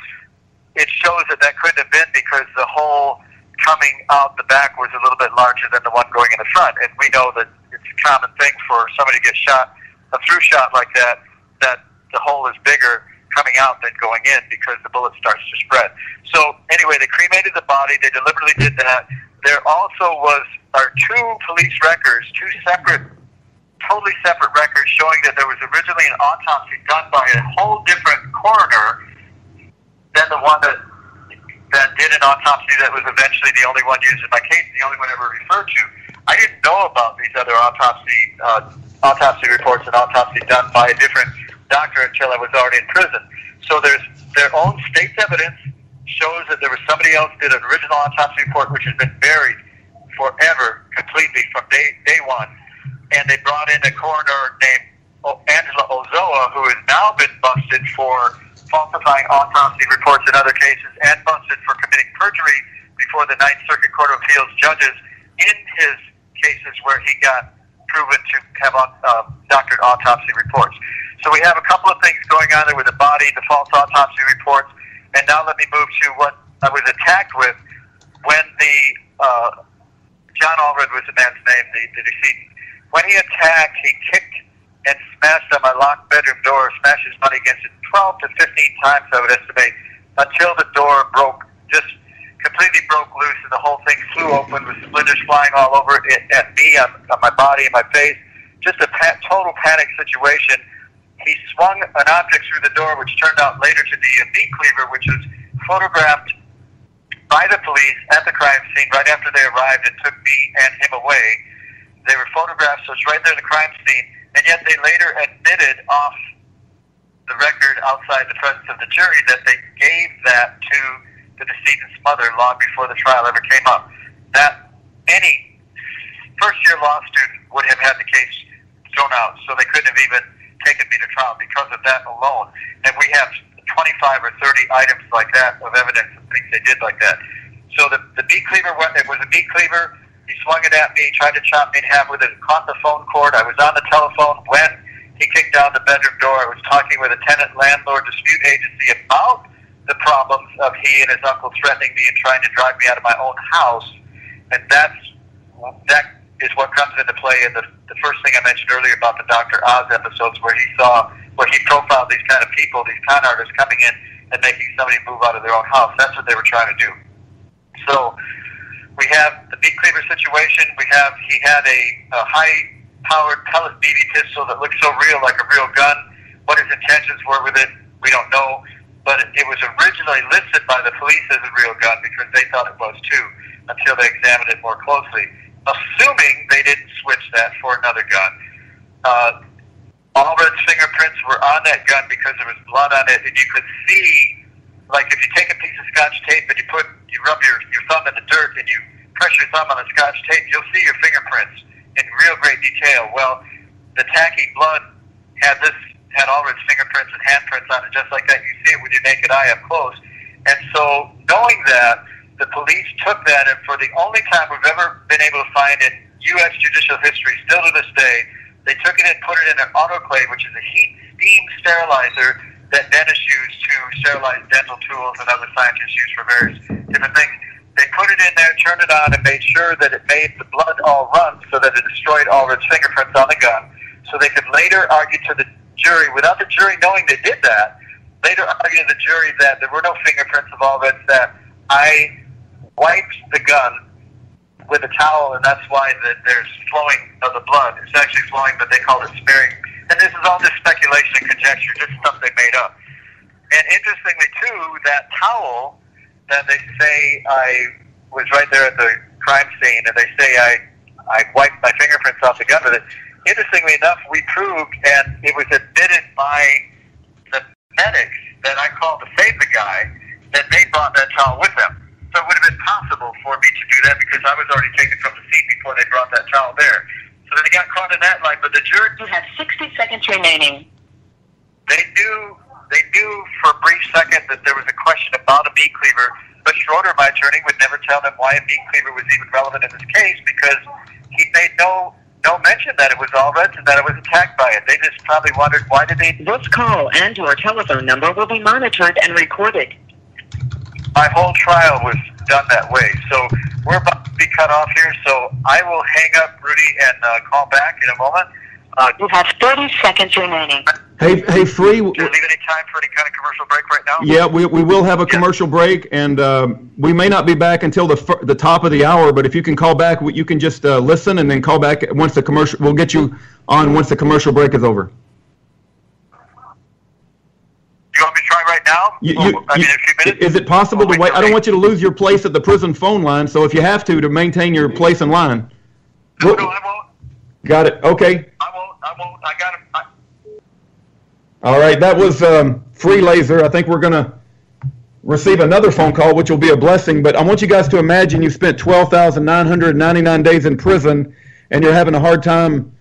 It shows that couldn't have been because the hole coming out the back was a little bit larger than the one going in the front. And we know that it's a common thing for somebody to get shot, a through shot like that the hole is bigger coming out than going in because the bullet starts to spread. So anyway, they cremated the body. They deliberately did that. There also are two police records, two totally separate records showing that there was originally an autopsy done by a whole different coroner than the one that did an autopsy that was eventually the only one used in my case, the only one ever referred to. I didn't know about these other autopsy reports and autopsy done by a different doctor until I was already in prison. So there's their own state's evidence shows that there was somebody else did an original autopsy report which has been buried forever, completely from day one. And they brought in a coroner named Angela Ozoa, who has now been busted for falsifying autopsy reports in other cases and busted for committing perjury before the Ninth Circuit Court of Appeals judges in his cases where he got proven to have doctored autopsy reports. So we have a couple of things going on there with the body, the false autopsy reports, and now let me move to what I was attacked with when John Allred was the man's name, the decedent. When he attacked, he kicked and smashed on my locked bedroom door, smashed his money against it 12 to 15 times, I would estimate, until the door completely broke loose and the whole thing flew open with splinters flying all over it at me, on my body, and my face. Just a total panic situation. He swung an object through the door, which turned out later to be a meat cleaver, which was photographed by the police at the crime scene right after they arrived and took me and him away. They were photographed, so it's right there in the crime scene, and yet they later admitted off the record outside the presence of the jury that they gave that to the decedent's mother long before the trial ever came up. That any first-year law student would have had the case thrown out, so they couldn't have even taken me to trial because of that alone. And we have 25 or 30 items like that of evidence of things they did like that. So the meat cleaver, it was a meat cleaver. He swung it at me, tried to chop me in half with it, caught the phone cord. I was on the telephone when he kicked down the bedroom door. I was talking with a tenant-landlord dispute agency about the problems of he and his uncle threatening me and trying to drive me out of my own house. And that is what comes into play in the first thing I mentioned earlier about the Dr. Oz episodes where he profiled these kind of people, these con artists coming in and making somebody move out of their own house. That's what they were trying to do. So we have the meat cleaver situation. He had a high-powered pellet BB pistol that looked so real, like a real gun. What his intentions were with it, we don't know. But it was originally listed by the police as a real gun because they thought it was too, until they examined it more closely, assuming they didn't switch that for another gun. Allred's fingerprints were on that gun because there was blood on it, and you could see, like if you take a piece of Scotch tape and you rub your thumb in the dirt and you press your thumb on the Scotch tape, you'll see your fingerprints in real great detail. Well, the tacky blood had Allred's fingerprints and handprints on it, just like that. You see it with your naked eye up close. And so, knowing that, the police took that, and for the only time we've ever been able to find in U.S. judicial history, still to this day, they took it and put it in an autoclave, which is a heat steam sterilizer that dentists use to sterilize dental tools and other scientists use for various different things. They put it in there, turned it on, and made sure that it made the blood all run so that it destroyed Allred's fingerprints on the gun. So they could later argue to the jury, without the jury knowing they did that, later argue to the jury that there were no fingerprints of Allred's, that I wiped the gun with a towel, and that's why there's flowing of the blood. It's actually flowing, but they call it smearing. And this is all just speculation and conjecture, just stuff they made up. And interestingly, too, that towel that they say I was right there at the crime scene, and they say I wiped my fingerprints off the gun with it. Interestingly enough, we proved, and it was admitted by the medics that I called to save the guy, that they brought that towel with them. So it would have been possible for me to do that because I was already taken from the scene before they brought that towel there. So they got caught in that line, but the jury... You have 60 seconds remaining. They knew for a brief second that there was a question about a meat cleaver, but Schroeder, my attorney, would never tell them why a meat cleaver was even relevant in this case because he made no mention that it was Allred's and that it was attacked by it. They just probably wondered why did they... This call and your telephone number will be monitored and recorded. My whole trial was done that way. So we're about to be cut off here, so I will hang up, Rudy, and call back in a moment. You have 30 seconds remaining. Hey, Free. Do you leave any time for any kind of commercial break right now? Yeah, we will have a commercial break, and we may not be back until the top of the hour. But if you can call back, you can just listen and then call back once the commercial. We'll get you on once the commercial break is over. You want me to try right now? In a few minutes? Is it possible to wait? I don't want you to lose your place at the prison phone line. So if you have to maintain your place in line. No, I won't. Got it. Okay. I won't. I got him. All right, that was Free Laser. I think we're going to receive another phone call, which will be a blessing. But I want you guys to imagine you spent 12,999 days in prison, and you're having a hard time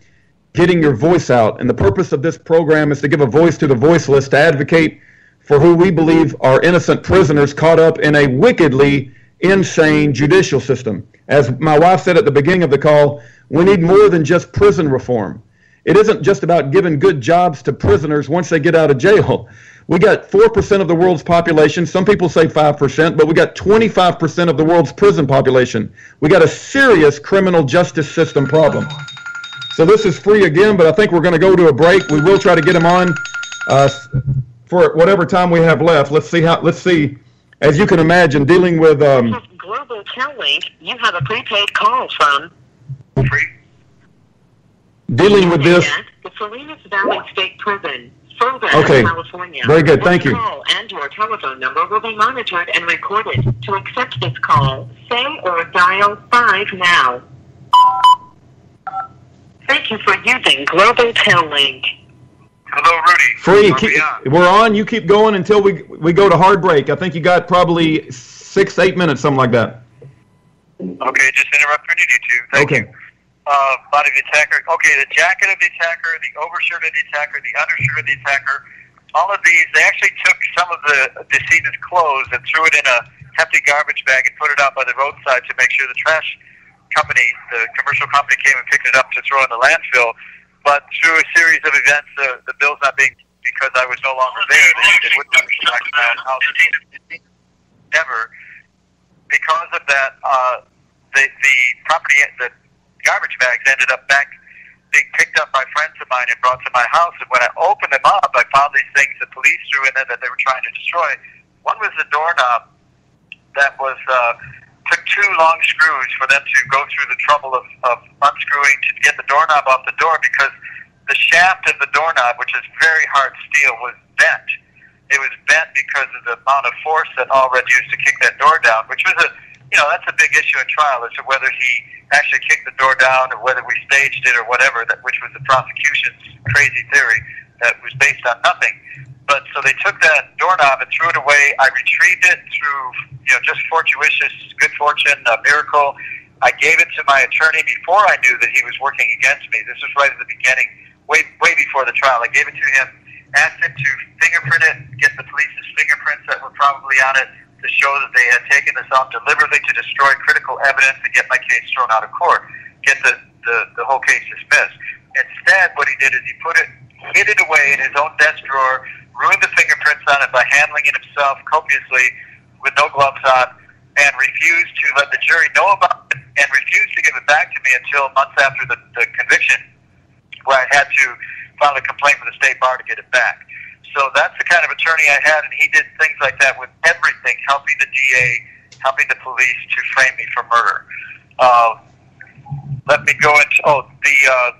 getting your voice out. And the purpose of this program is to give a voice to the voiceless, to advocate for who we believe are innocent prisoners caught up in a wickedly insane judicial system. As my wife said at the beginning of the call, we need more than just prison reform. It isn't just about giving good jobs to prisoners once they get out of jail. We got 4% of the world's population. Some people say 5%, but we got 25% of the world's prison population. We got a serious criminal justice system problem. So this is Free again, but I think we're going to go to a break. We will try to get him on for whatever time we have left. Let's see. As you can imagine, dealing with Global Tel-Link, you have a prepaid call from Free. Dealing with this. The Salinas Valley State Prison, Further, California. Very good. Thank you. This call and your telephone number will be monitored and recorded. To accept this call, say or dial 5 now. Thank you for using Global Tel-Link. Hello, Rudy. Free, we're on. You keep going until we go to hard break. I think you got probably 6-8 minutes, something like that. Okay, just interrupt when you need to. Thank you. Body of the attacker. Okay, the jacket of the attacker, the overshirt of the attacker, the undershirt of the attacker. All of these, they actually took some of the decedent's clothes and threw it in a hefty garbage bag and put it out by the roadside to make sure the trash company, the commercial company, came and picked it up to throw in the landfill. But through a series of events, the bill's not being, because I was no longer there, they wouldn't let me go back to my house ever. Because of that, the property, the garbage bags ended up being picked up by friends of mine and brought to my house. And when I opened them up, I found these things the police threw in there that they were trying to destroy. One was the doorknob that was took 2 long screws for them to go through the trouble of unscrewing to get the doorknob off the door, because the shaft of the doorknob, which is very hard steel, was bent. It was bent because of the amount of force that Allred used to kick that door down, which was that's a big issue in trial, as to whether he actually kicked the door down or whether we staged it or whatever, which was the prosecution's crazy theory that was based on nothing. But so they took that doorknob and threw it away. I retrieved it through, just fortuitous, good fortune, a miracle. I gave it to my attorney before I knew that he was working against me. This was right at the beginning, way before the trial. I gave it to him, asked him to fingerprint it, get the police's fingerprints that were probably on it to show that they had taken this off deliberately to destroy critical evidence and get my case thrown out of court, get the whole case dismissed. Instead, what he did is he hid it away in his own desk drawer, ruined the fingerprints on it by handling it himself copiously with no gloves on, and refused to let the jury know about it, and refused to give it back to me until months after the conviction, where I had to file a complaint with the state bar to get it back. So that's the kind of attorney I had, and he did things like that with everything, helping the DA, helping the police to frame me for murder. Let me go into,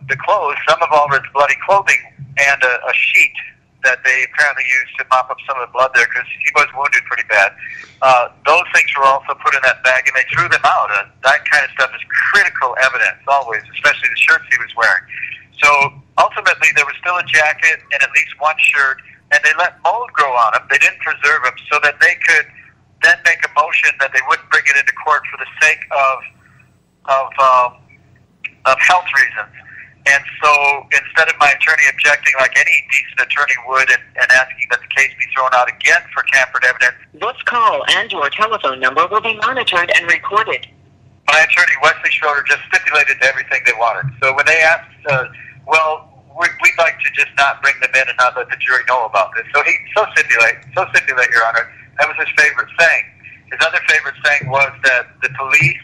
the clothes, some of Allred's bloody clothing, and a sheet that they apparently used to mop up some of the blood there because he was wounded pretty bad. Those things were also put in that bag, and they threw them out. That kind of stuff is critical evidence, always, especially the shirts he was wearing. So ultimately, there was still a jacket and at least one shirt, and they let mold grow on them. They didn't preserve them so that they could then make a motion that they wouldn't bring it into court for the sake of health reasons. And so instead of my attorney objecting like any decent attorney would and asking that the case be thrown out again for tampered evidence, This call and your telephone number will be monitored and recorded. my attorney, Wesley Schroeder, just stipulated everything they wanted. So when they asked, we'd like to just not bring them in and not let the jury know about this. So stipulate, Your Honor. That was his favorite saying. His other favorite saying was that the police,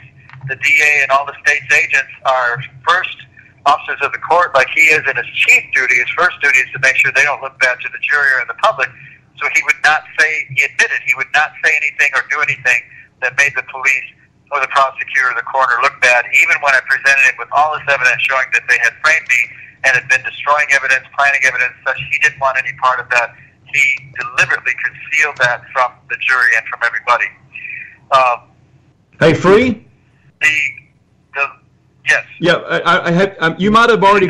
the DA, and all the state's agents are first officers of the court like he is, and his chief duty, his first duty is to make sure they don't look bad to the jury or the public. So he would not say, he admitted, he would not say anything or do anything that made the police or the prosecutor or the coroner look bad, even when I presented him with all this evidence showing that they had framed me and had been destroying evidence, planning evidence, such he didn't want any part of that. He deliberately concealed that from the jury and from everybody. Hey, Free? Yes. Yeah, you might have already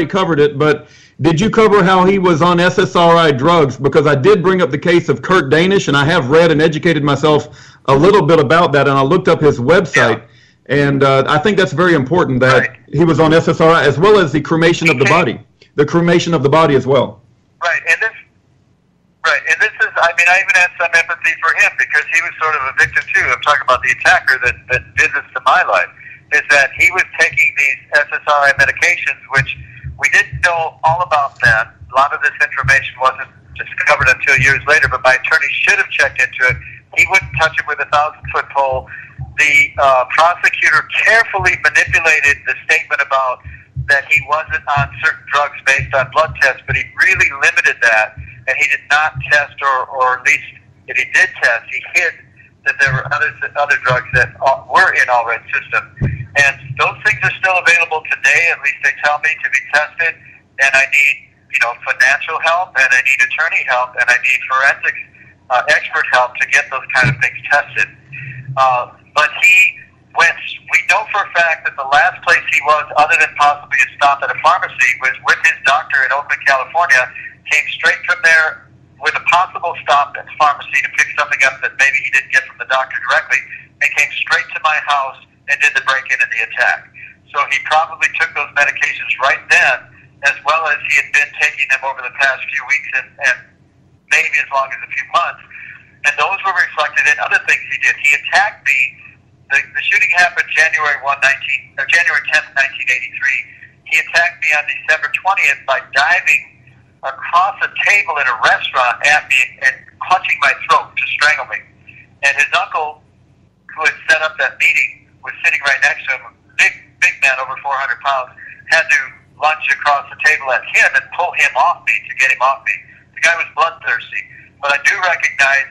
covered it, but did you cover how he was on SSRI drugs? Because I did bring up the case of Kurt Danish, and I have read and educated myself a little bit about that, and I looked up his website, and I think that's very important that he was on SSRI as well as the cremation of the body, as well. Right, and this is, I even had some empathy for him because he was sort of a victim too. I'm talking about the attacker that did this to my life. Is that he was taking these SSRI medications, which we didn't know all about then. A lot of this information wasn't discovered until years later, but my attorney should have checked into it. He wouldn't touch it with a 1,000-foot pole. The prosecutor carefully manipulated the statement about that he wasn't on certain drugs based on blood tests, but he really limited that, and he did not test, or at least if he did test, he hid that there were other drugs that were in Allred's system. And those things are still available today, at least they tell me, to be tested. And I need, financial help, and I need attorney help, and I need forensics expert help to get those kind of things tested. But we know for a fact that the last place he was, other than possibly a stop at a pharmacy, was with his doctor in Oakland, California, came straight from there with a possible stop at the pharmacy to pick something up that maybe he didn't get from the doctor directly, and came straight to my house and did the break-in and the attack. So he probably took those medications right then, as well as he had been taking them over the past few weeks and maybe as long as a few months. And those were reflected in other things he did. He attacked me. The shooting happened January 10th, 1983. He attacked me on December 20th by diving across a table in a restaurant at me and clutching my throat to strangle me. And his uncle, who had set up that meeting, was sitting right next to him, big man, over 400 pounds, had to lunge across the table at him and pull him off me to get him off me. The guy was bloodthirsty. But I do recognize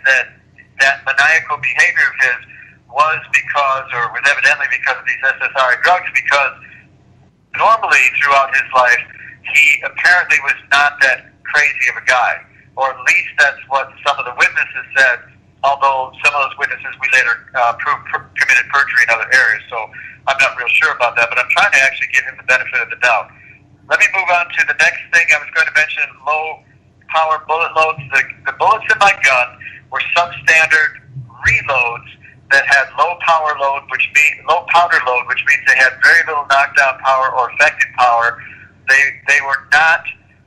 that maniacal behavior of his was evidently because of these SSRI drugs, because normally throughout his life, he apparently was not that crazy of a guy, or at least that's what some of the witnesses said, although some of those witnesses we later proved committed perjury in other areas, so I'm not real sure about that, but I'm trying to actually give him the benefit of the doubt. Let me move on to the next thing. I was going to mention low power bullet loads. The bullets in my gun were substandard reloads that had low powder load, which means they had very little knockdown power or effective power. They were not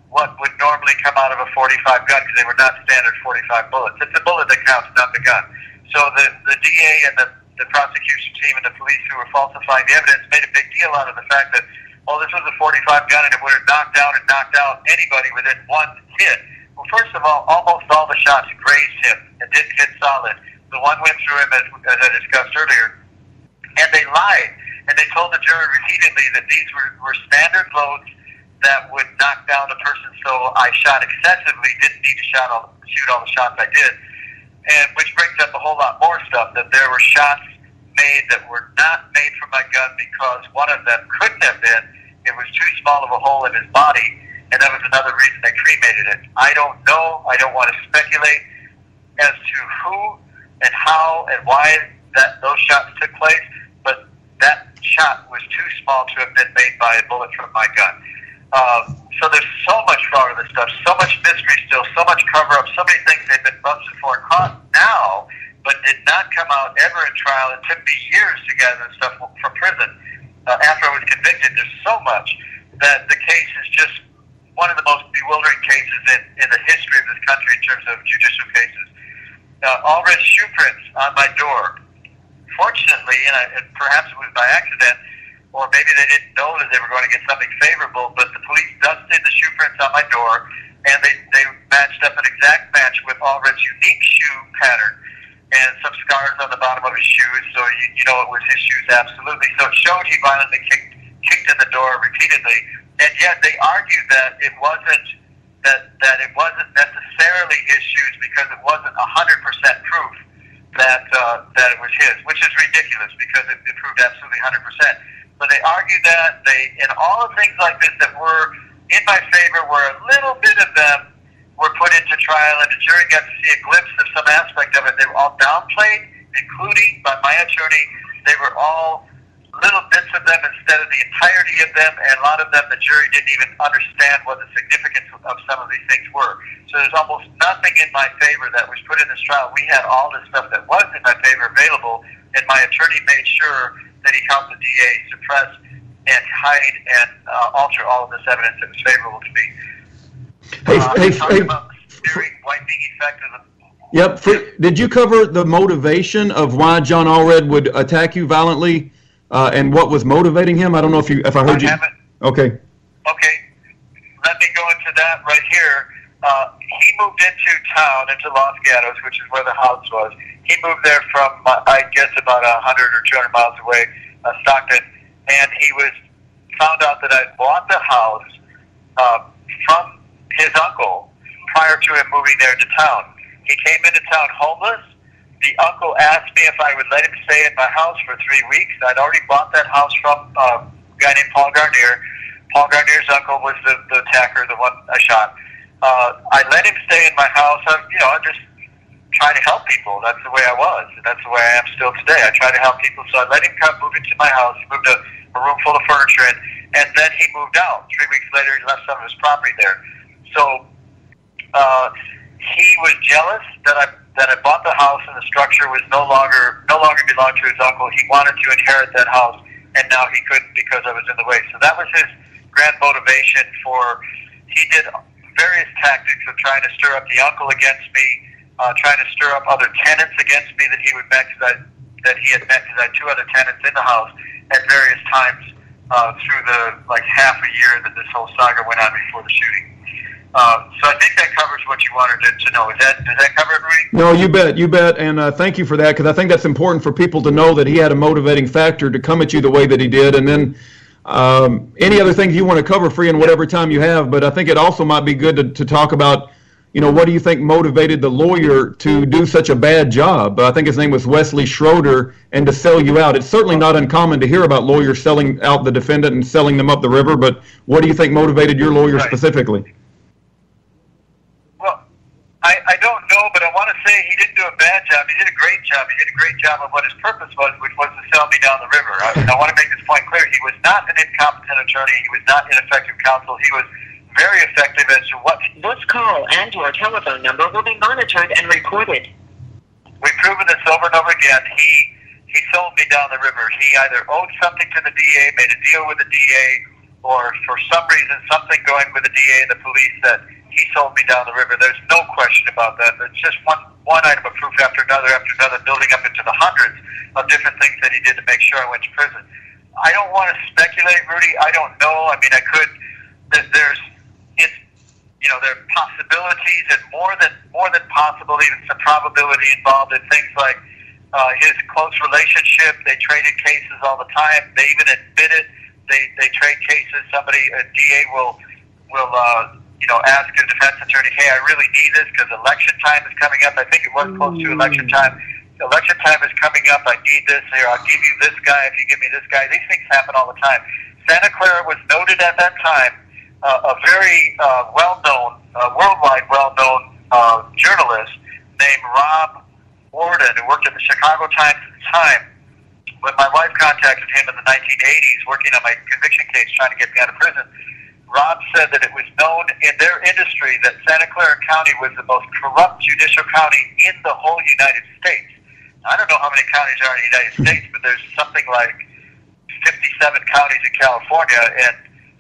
what would normally come out of a 45 gun because they were not standard 45 bullets. It's the bullet that counts, not the gun. So the DA and the prosecution team and the police who were falsifying the evidence made a big deal out of the fact that, oh, this was a 45 gun and it would have knocked out anybody within one hit. Well, first of all, almost all the shots grazed him and didn't hit solid. The one went through him, as I discussed earlier, and they lied. And they told the jury repeatedly that these were standard loads that would knock down the person, so I shot excessively, didn't need to shoot all the shots I did. And which brings up a whole lot more stuff, that there were shots made that were not made from my gun because one of them couldn't have been. It was too small of a hole in his body, and that was another reason they cremated it. I don't know. I don't want to speculate as to who and how and why those shots took place, but that shot was too small to have been made by a bullet from my gun. So there's so much fraud in this stuff, so much mystery still, so much cover-up, so many things they've been busted for and caught now, but did not come out ever in trial. It took me years to gather this stuff from prison. After I was convicted, there's so much that the case is just one of the most bewildering cases in the history of this country in terms of judicial cases. All red shoe prints on my door. Fortunately, and perhaps it was by accident, or maybe they didn't know that they were going to get something favorable, but the police dusted the shoe prints on my door, and they matched up an exact match with Allred's unique shoe pattern and some scars on the bottom of his shoes, so you know it was his shoes absolutely. So it showed he violently kicked in the door repeatedly, and yet they argued that it wasn't necessarily his shoes because it wasn't 100% proof that it was his, which is ridiculous because it proved absolutely 100%. But they argued that and all the things like this that were in my favor, where a little bit of them were put into trial and the jury got to see a glimpse of some aspect of it. They were all downplayed, including by my attorney. They were all little bits of them instead of the entirety of them, and a lot of them the jury didn't even understand what the significance of some of these things were. So there's almost nothing in my favor that was put in this trial. We had all the stuff that was in my favor available, and my attorney made sure that he helped the DA suppress and hide and alter all of this evidence that was favorable to me. Talking about the searing, wiping effect of the... Yep. Did you cover the motivation of why John Allred would attack you violently? And what was motivating him? I don't know if I heard you. Okay. Okay. Let me go into that right here. He moved into town, into Los Gatos, which is where the house was. He moved there from, I guess, about 100 or 200 miles away, Stockton, and he found out that I bought the house from his uncle prior to him moving there to town. He came into town homeless. The uncle asked me if I would let him stay at my house for 3 weeks. I'd already bought that house from a guy named Paul Garnier. Paul Garnier's uncle was the attacker, the one I shot. I let him stay in my house. I'm just trying to help people. That's the way I was, and that's the way I am still today. I try to help people, so I let him move into my house. He moved a room full of furniture in, and then he moved out. 3 weeks later, he left some of his property there. So he was jealous that I bought the house and the structure was no longer belonged to his uncle. He wanted to inherit that house, and now he couldn't because I was in the way. So that was his grand motivation he did various tactics of trying to stir up the uncle against me, trying to stir up other tenants against me that he had met because I had 2 other tenants in the house at various times through the half a year that this whole saga went on before the shooting. So I think that covers what you wanted to know. Does that cover it, Rudy? No, you bet, and thank you for that, because I think that's important for people to know that he had a motivating factor to come at you the way that he did, and then any other things you want to cover, free in whatever time you have, but I think it also might be good to talk about, what do you think motivated the lawyer to do such a bad job? I think his name was Wesley Schroeder, and to sell you out. It's certainly not uncommon to hear about lawyers selling out the defendant and selling them up the river, but what do you think motivated your lawyer specifically? I don't know, but I want to say he didn't do a bad job. He did a great job. He did a great job of what his purpose was, which was to sell me down the river. I want to make this point clear. He was not an incompetent attorney. He was not ineffective counsel. He was very effective as to what... This call and your telephone number will be monitored and recorded. We've proven this over and over again. He sold me down the river. He either owed something to the DA, made a deal with the DA, or for some reason, something going with the DA and the police that he sold me down the river. There's no question about that. It's just one item of proof after another, building up into the hundreds of different things that he did to make sure I went to prison. I don't want to speculate, Rudy. I don't know. I mean, I could. There are possibilities and more than possible, even some probability involved in things like his close relationship. They traded cases all the time. They even admit it. They trade cases. A DA will ask a defense attorney, hey, I really need this because election time is coming up. I think it was close to election time. Election time is coming up. I need this. Here, I'll give you this guy if you give me this guy. These things happen all the time. Santa Clara was noted at that time, a very worldwide well-known journalist named Rob Warden, who worked at the Chicago Times at the time. When my wife contacted him in the 1980s, working on my conviction case, trying to get me out of prison, Rob said that it was known in their industry that Santa Clara County was the most corrupt judicial county in the whole United States. I don't know how many counties are in the United States, but there's something like 57 counties in California, and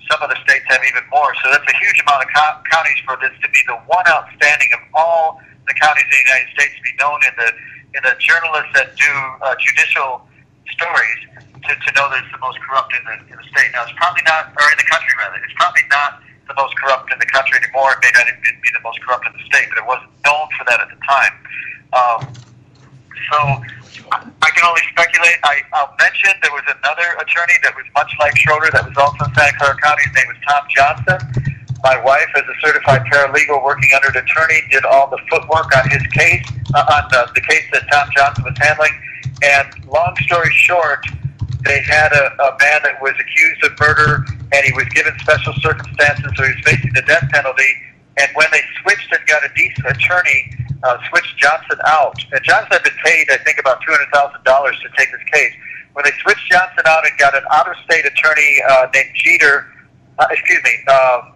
some of the states have even more. So that's a huge amount of counties for this to be the one outstanding of all the counties in the United States to be known in the journalists that do judicial stories to know that it's the most corrupt in the state. Now, it's probably not, or in the country rather, it's probably not the most corrupt in the country anymore. It may not even be the most corrupt in the state, but it wasn't known for that at the time. So I can only speculate. I'll mention there was another attorney that was much like Schroeder that was also in Santa Clara County. His name was Tom Johnson. My wife, as a certified paralegal working under an attorney, did all the footwork on his case, on the case that Tom Johnson was handling. And long story short, they had a man that was accused of murder, and he was given special circumstances, so he was facing the death penalty. And when they switched and got a decent attorney, switched Johnson out. And Johnson had been paid, I think, about $200,000 to take this case. When they switched Johnson out and got an out-of-state attorney named Jeter, I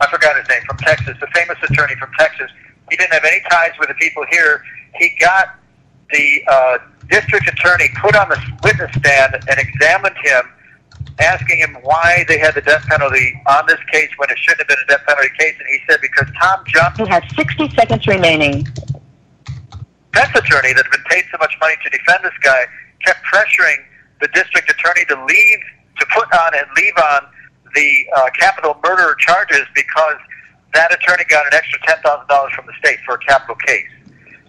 forgot his name, from Texas, the famous attorney from Texas. He didn't have any ties with the people here. He got the district attorney put on the witness stand and examined him, asking him why they had the death penalty on this case when it shouldn't have been a death penalty case. And he said because Tom Johnson has 60 seconds remaining. Defense attorney that had been paid so much money to defend this guy kept pressuring the district attorney to put on and leave on the capital murder charges because that attorney got an extra $10,000 from the state for a capital case.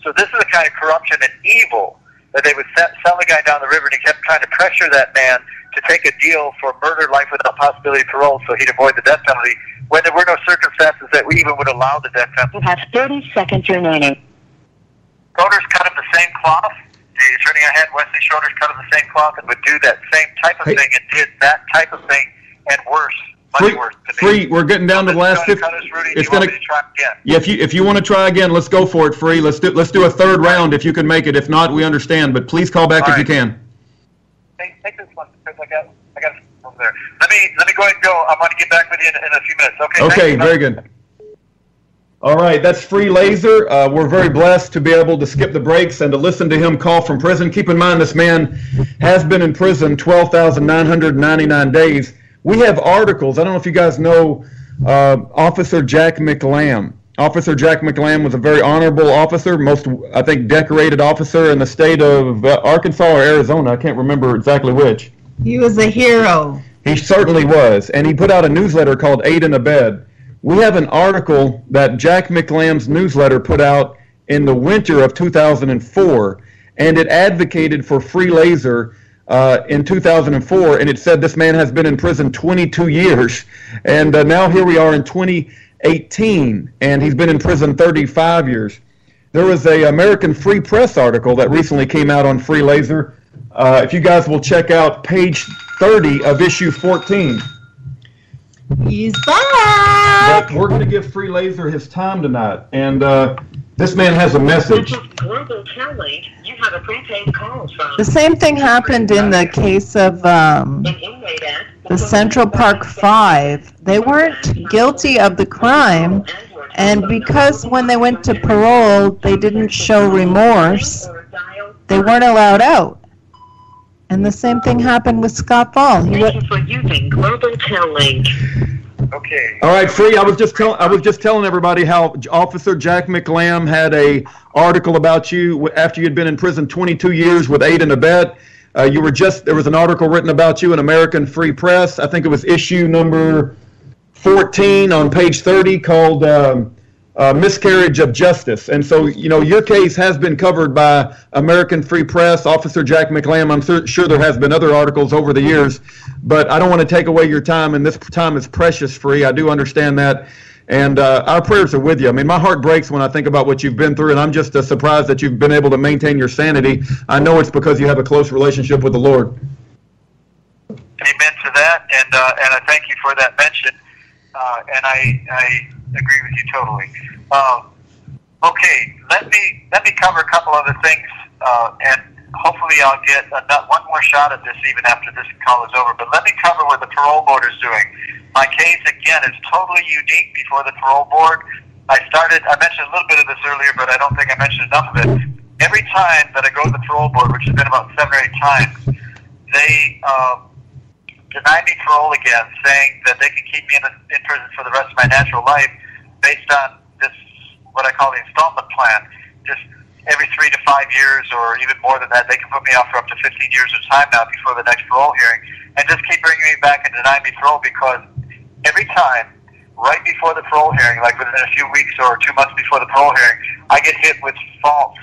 So this is the kind of corruption and evil that they would sell a guy down the river, and he kept trying to pressure that man to take a deal for murder, life without possibility of parole, so he'd avoid the death penalty, when there were no circumstances that we even would allow the death penalty. You have 30 seconds remaining. Schroeder's cut of the same cloth. The attorney I had, Wesley Schroeder's cut of the same cloth, and would do that same type of thing, and did that type of thing, and worse. We're getting down to the last 50. It's going to try again. Yeah, if you want to try again, let's go for it. Free. Let's do a third round if you can make it. If not, we understand. But please call back if you can. Hey, take this one because I got it over there. Let me go ahead and go. I'm going to get back with you in a few minutes. Okay. Okay. Very good. All right, that's Free Lazor. We're very blessed to be able to skip the breaks and to listen to him call from prison. Keep in mind, this man has been in prison 12,999 days. We have articles. I don't know if you guys know Officer Jack McLam. Officer Jack McLam was a very honorable officer, most, I think, decorated officer in the state of Arkansas or Arizona. I can't remember exactly which. He was a hero. He certainly was. And he put out a newsletter called 8 in a Bed. We have an article that Jack McLam's newsletter put out in the winter of 2004, and it advocated for Free Lazor in 2004, and it said this man has been in prison 22 years, and now here we are in 2018, and he's been in prison 35 years. There was a American Free Press article that recently came out on Free Lazor. If you guys will check out page 30 of issue 14. He's back! But we're going to give Free Lazor his time tonight, and this man has a message. Global Kelly, you have a prepaid call from... The same thing happened in the case of... an inmate at the Central Park Five. They weren't guilty of the crime, and because when they went to parole, they didn't show remorse, they weren't allowed out. And the same thing happened with Scott Ball. Thank you for using Global Tel Link. Okay. All right, Free. I was just telling everybody how Officer Jack McLam had a article about you after you'd been in prison 22 years with aid and abet. There was an article written about you in American Free Press. I think it was issue number 14 on page 30 called Miscarriage of Justice. And so, your case has been covered by American Free Press, Officer Jack McLam. I'm sure there has been other articles over the years, but I don't want to take away your time, and this time is precious, Free. I do understand that. And our prayers are with you. I mean, my heart breaks when I think about what you've been through, and I'm just surprised that you've been able to maintain your sanity. I know it's because you have a close relationship with the Lord. Amen to that, and I thank you for that mention, and I agree with you totally. Okay, let me cover a couple other things, and hopefully I'll get one more shot at this even after this call is over. But let me cover what the parole board is doing. My case, again, is totally unique before the parole board. I mentioned a little bit of this earlier, but I don't think I mentioned enough of it. Every time that I go to the parole board, which has been about 7 or 8 times, they deny me parole again, saying that they can keep me in prison for the rest of my natural life based on this, what I call the installment plan. Just every 3 to 5 years, or even more than that, they can put me off for up to 15 years of time now before the next parole hearing, and just keep bringing me back and deny me parole, because every time, right before the parole hearing, like within a few weeks or 2 months before the parole hearing, I get hit with false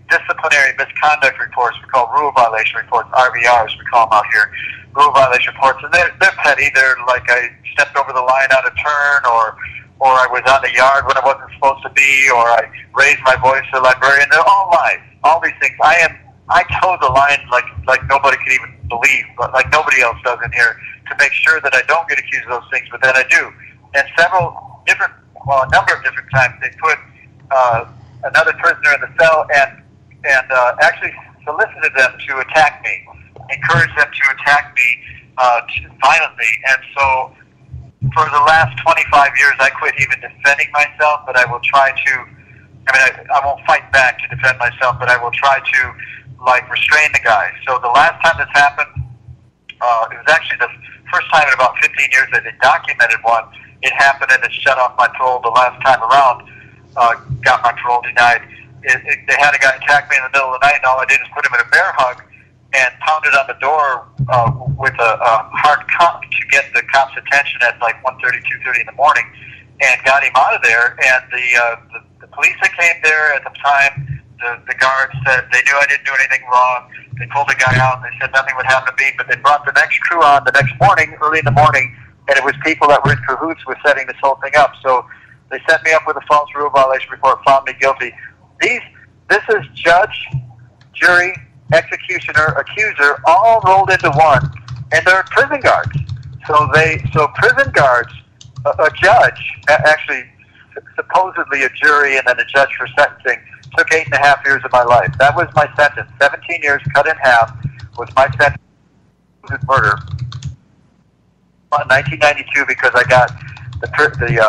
disciplinary misconduct reports. We call rule violation reports, RVRs, we call them out here. Rule violation reports, and they're petty. They're like I stepped over the line out of turn, or I was on the yard when I wasn't supposed to be, or I raised my voice to the librarian. They're all lies. All these things. I toe the line like nobody can even believe, but like nobody else does in here, to make sure that I don't get accused of those things, but then I do. And a number of different times, they put another prisoner in the cell and actually solicited them to attack me, encouraged them to attack me violently. And so for the last 25 years, I quit even defending myself, but I will try to, I won't fight back to defend myself, but I will try to, restrain the guy. So the last time this happened, it was actually the first time in about 15 years that they documented one. It happened and it shut off my parole the last time around, got my parole denied. They had a guy attack me in the middle of the night, and all I did is put him in a bear hug and pounded on the door with a hard cup to get the cop's attention at like 1:30, 2:30 in the morning, and got him out of there. And the police that came there at the time, the guards said they knew I didn't do anything wrong. They pulled the guy out, and they said nothing would happen to me. But they brought the next crew on the next morning, early in the morning, and it was people that were in cahoots with setting this whole thing up. So they set me up with a false rule violation report, found me guilty. This is judge, jury, executioner, accuser, all rolled into one, and they're prison guards. So prison guards, a judge, actually supposedly a jury, and then a judge for sentencing, took 8.5 years of my life. That was my sentence. 17 years cut in half was my sentence for murder. In 1992, because I got the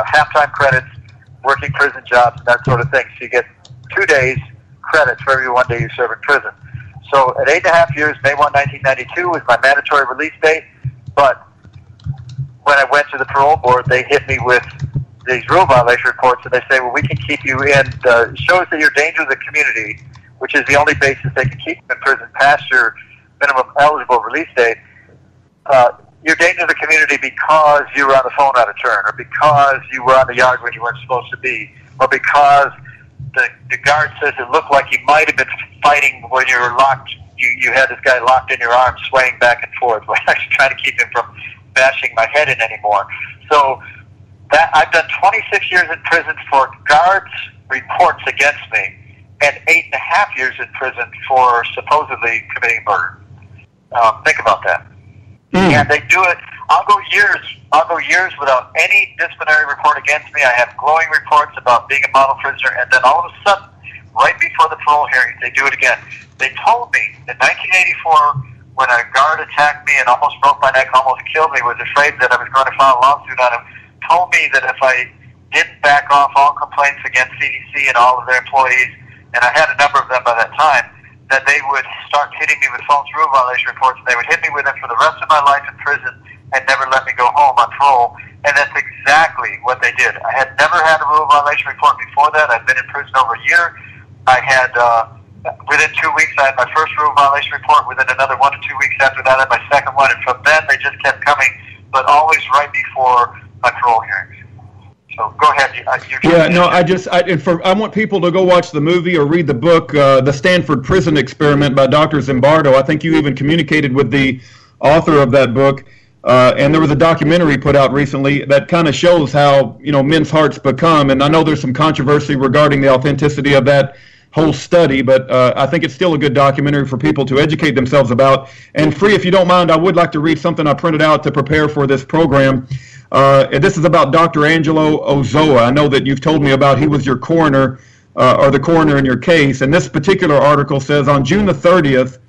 halftime credits, working prison jobs, and that sort of thing. So you get 2 days credit for every 1 day you serve in prison. So at 8.5 years, May 1, 1992 was my mandatory release date. But when I went to the parole board, they hit me with these rule violation reports, and they say, well, we can keep you in. Shows that you're a danger to the community, which is the only basis they can keep you in prison past your minimum eligible release date. You're a danger to the community because you were on the phone out of turn, or because you were on the yard when you weren't supposed to be, or because the guard says it looked like you might have been fighting when you were locked. You had this guy locked in your arms, swaying back and forth, like actually trying to keep him from bashing my head in anymore. So that I've done 26 years in prison for guards' reports against me, and 8.5 years in prison for supposedly committing murder. Think about that. And they do it. I'll go years without any disciplinary report against me. I have glowing reports about being a model prisoner, and then all of a sudden, right before the parole hearings, they do it again. They told me in 1984, when a guard attacked me and almost broke my neck, almost killed me, was afraid that I was going to file a lawsuit on him, told me that if I didn't back off all complaints against CDC and all of their employees, and I had a number of them by that time, that they would start hitting me with false rule violation reports, and they would hit me with them for the rest of my life in prison and never let me go home on parole. And that's exactly what they did. I had never had a rule violation report before that. I'd been in prison over a year. I had, within 2 weeks, I had my first rule violation report. Within another 1 to 2 weeks after that, I had my second one. And from then, they just kept coming, but always right before my parole hearings. So go ahead. I want people to go watch the movie or read the book, The Stanford Prison Experiment by Dr. Zimbardo. I think you even communicated with the author of that book. And there was a documentary put out recently that kind of shows how, men's hearts become. And I know there's some controversy regarding the authenticity of that whole study, but I think it's still a good documentary for people to educate themselves about. And Free, if you don't mind, I would like to read something I printed out to prepare for this program. This is about Dr. Angelo Ozoa. I know that you've told me about he was your coroner, or the coroner in your case. And this particular article says, on June the 30th,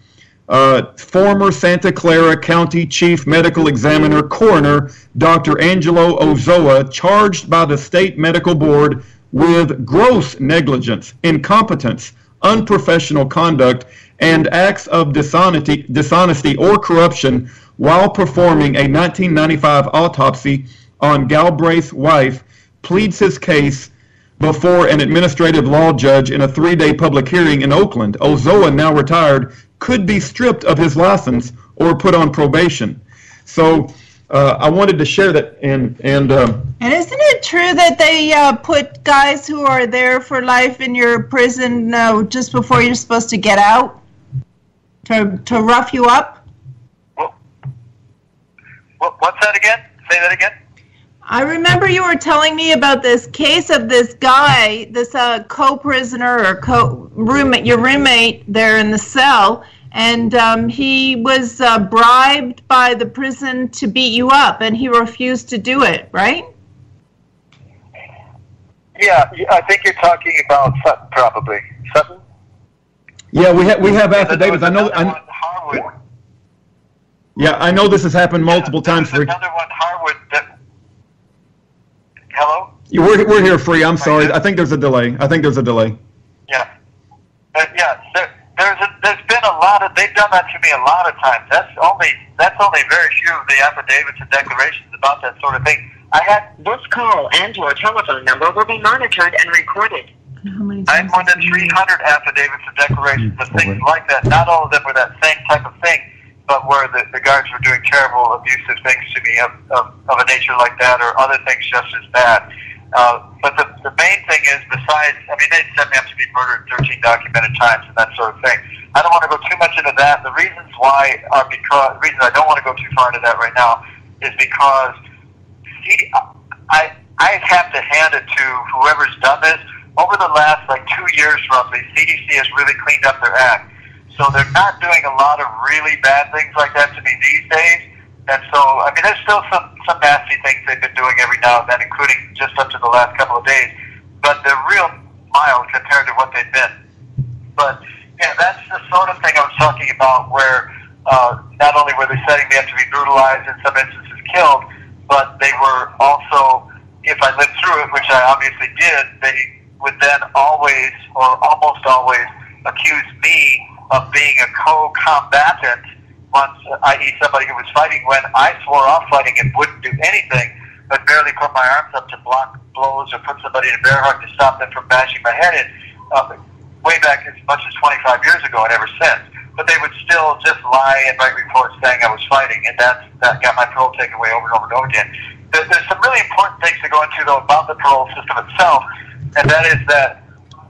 former Santa Clara County Chief Medical Examiner Coroner Dr. Angelo Ozoa charged by the State Medical Board with gross negligence, incompetence, unprofessional conduct, and acts of dishonesty or corruption while performing a 1995 autopsy on Galbraith's wife, pleads his case before an administrative law judge in a 3-day public hearing in Oakland. Ozoa, now retired, could be stripped of his license or put on probation. So I wanted to share that. And isn't it true that they put guys who are there for life in your prison just before you're supposed to get out to rough you up? What's that again? Say that again. I remember you were telling me about this case of this guy, this co-prisoner or your roommate there in the cell, and he was bribed by the prison to beat you up, and he refused to do it, right? Yeah, I think you're talking about Sutton, probably. Sutton? Yeah, we have affidavits. Harwood. Yeah, I know this has happened multiple times. There's another one, Harwood. Hello? We're here, Free. I'm sorry. I think there's a delay. Yeah. There's been a lot of. They've done that to me a lot of times. That's only very few of the affidavits and declarations about that sort of thing. This call and your telephone number will be monitored and recorded. I had more than 300 affidavits and declarations of things like that. Not all of them were that same type of thing, but where the guards were doing terrible, abusive things to me of a nature like that, or other things just as bad. But the main thing is, besides, they set me up to be murdered 13 documented times and that sort of thing. I don't want to go too much into that. The reasons why are because, the reason I don't want to go too far into that right now is because I have to hand it to whoever's done this. Over the last 2 years roughly, CDC has really cleaned up their act. So they're not doing a lot of really bad things like that to me these days. And so, there's still some nasty things they've been doing every now and then, including just up to the last couple of days. But they're real mild compared to what they've been. But, yeah, that's the sort of thing I was talking about where not only were they setting me up to be brutalized, in some instances killed, but they were also, if I lived through it, which I obviously did, they would then always, or almost always, accuse me of being a co-combatant, i.e. somebody who was fighting when I swore off fighting and wouldn't do anything, but barely put my arms up to block blows or put somebody in a bear hug to stop them from bashing my head in, way back as much as 25 years ago and ever since. But they would still just lie and write reports saying I was fighting, and that got my parole taken away over and over and over again. There's some really important things to go into, though, about the parole system itself, and that is that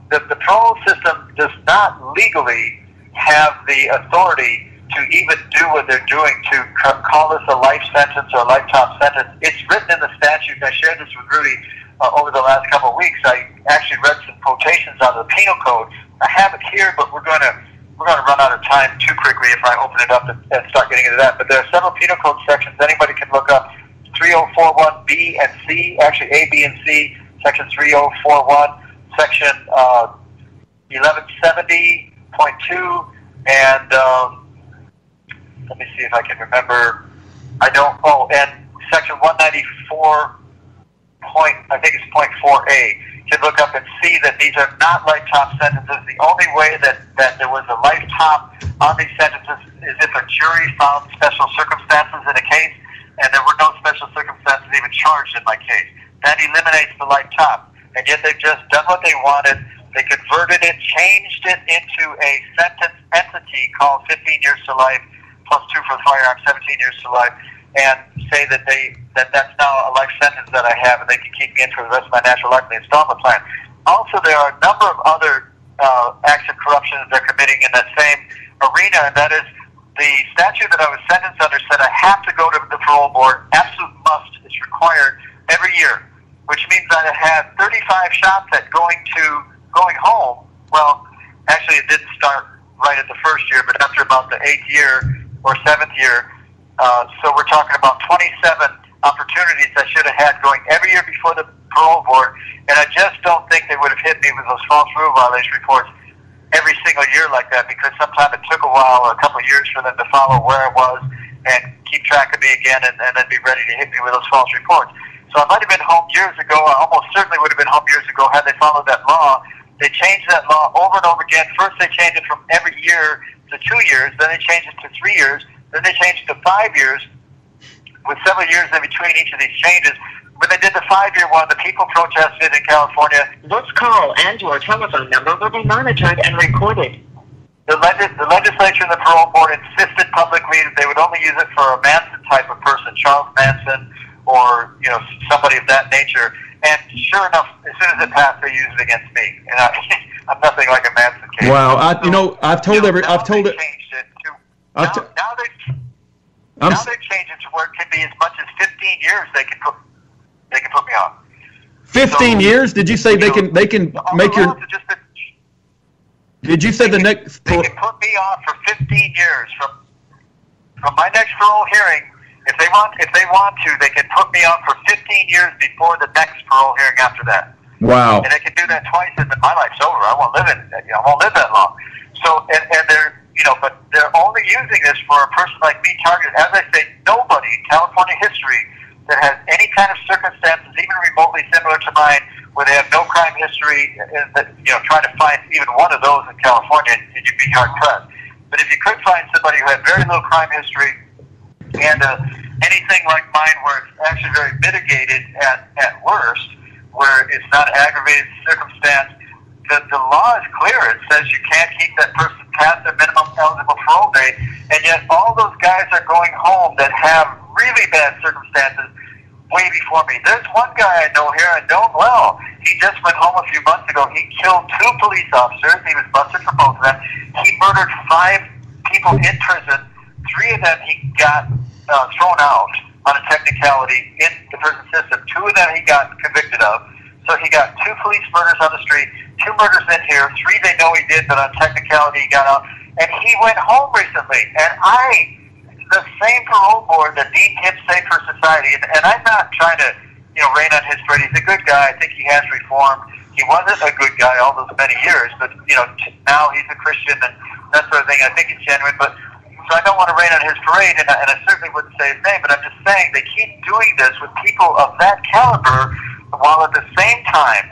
the parole system does not legally have the authority to even do what they're doing to call this a life sentence or a lifetime sentence. It's written in the statute. I shared this with Rudy over the last couple of weeks. I actually read some quotations out of the penal code. I have it here, but we're going to run out of time too quickly if I open it up and start getting into that. But there are several penal code sections anybody can look up. 3041B and C, actually A, B, and C, section 3041, section 1170.2, and let me see if I can remember. And section 194 I think it's point 4A. You can look up and see that these are not lifetime sentences. The only way that there was a lifetime on these sentences is if a jury found special circumstances in a case, and there were no special circumstances even charged in my case. That eliminates the lifetime. And yet they've just done what they wanted. They converted it, changed it into a sentence entity called 15 years to life, plus 2 for the firearm, 17 years to life, and say that that's now a life sentence that I have, and they can keep me in for the rest of my natural life in the installment plan. Also, there are a number of other acts of corruption that they're committing in that same arena, and that is the statute that I was sentenced under said I have to go to the parole board, absolute must, it's required every year, which means that I had 35 shots at going home. Well, actually it didn't start right at the first year, but after about the 8th year or 7th year, so we're talking about 27 opportunities I should have had going every year before the parole board, and I just don't think they would have hit me with those false rule violation reports every single year like that, because sometimes it took a while, a couple of years for them to follow where I was and keep track of me again and then be ready to hit me with those false reports. So I might have been home years ago. I almost certainly would have been home years ago had they followed that law. They changed that law over and over again. First they changed it from every year to 2 years, then they changed it to 3 years, then they changed it to 5 years, with several years in between each of these changes. When they did the 5-year one, the people protested in California. This call and your telephone number will be monitored and recorded. The legislature and the parole board insisted publicly that they would only use it for a Manson type of person, Charles Manson, or somebody of that nature. And sure enough, as soon as it passed, they used it against me. And I'm nothing like a Manson case. Wow, I've told it. Now they've changed it to where it can be as much as 15 years. They can put me on. 15 years? Did you say they can make your? Did you say the next? They can put me on for 15 years from my next parole hearing. If they want to, they can put me on for 15 years before the next parole hearing after that. Wow. And they can do that twice, and then my life's over. I won't live that long. So, and they're, but they're only using this for a person like me targeted. As I say, nobody in California history that has any kind of circumstances, even remotely similar to mine, where they have no crime history, trying to find even one of those in California, you'd be hard pressed. But if you could find somebody who had very little crime history, and anything like mine where it's actually very mitigated at worst, where it's not an aggravated circumstance, the law is clear. It says you can't keep that person past their minimum eligible parole date, and yet all those guys are going home that have really bad circumstances way before me. There's one guy I know here, I know him well. He just went home a few months ago. He killed 2 police officers. He was busted for both of them. He murdered 5 people in prison. 3 of them he got thrown out on a technicality in the prison system. 2 of them he got convicted of. So he got 2 police murders on the street, 2 murders in here, 3 they know he did, but on technicality he got out. And he went home recently. And the same parole board that deemed him safe for society, and I'm not trying to, rain on his parade. He's a good guy. I think he has reformed. He wasn't a good guy all those many years, but, now he's a Christian and that sort of thing. I think he's genuine, but so I don't want to rain on his parade, and I certainly wouldn't say his name, but I'm just saying they keep doing this with people of that caliber, while at the same time,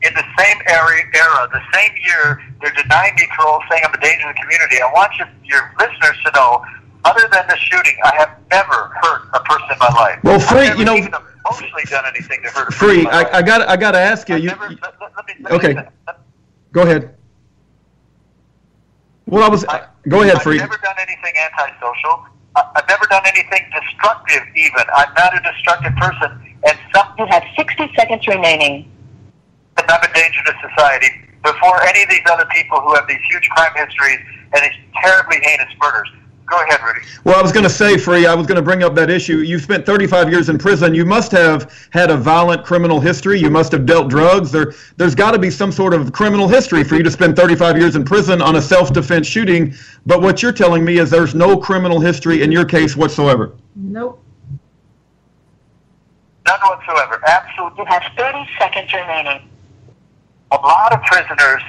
in the same era, the same year, they're denying me parole, saying I'm a danger to the community. I want your listeners to know, other than the shooting, I have never hurt a person in my life. Well, Free, I've never even emotionally done anything to hurt a person Free, in my life. I got to ask you. Okay, go ahead. Well, go ahead, Free. I've never done anything antisocial. I've never done anything destructive, even. I'm not a destructive person. And you have 60 seconds remaining. And I'm a danger to society before any of these other people who have these huge crime histories and these terribly heinous murders. Go ahead, Rudy. Well, I was going to say, Free, I was going to bring up that issue. You spent 35 years in prison. You must have had a violent criminal history. You must have dealt drugs. There's got to be some sort of criminal history for you to spend 35 years in prison on a self-defense shooting. But what you're telling me is there's no criminal history in your case whatsoever. Nope. None whatsoever. Absolutely. You have 30 seconds remaining. A lot of prisoners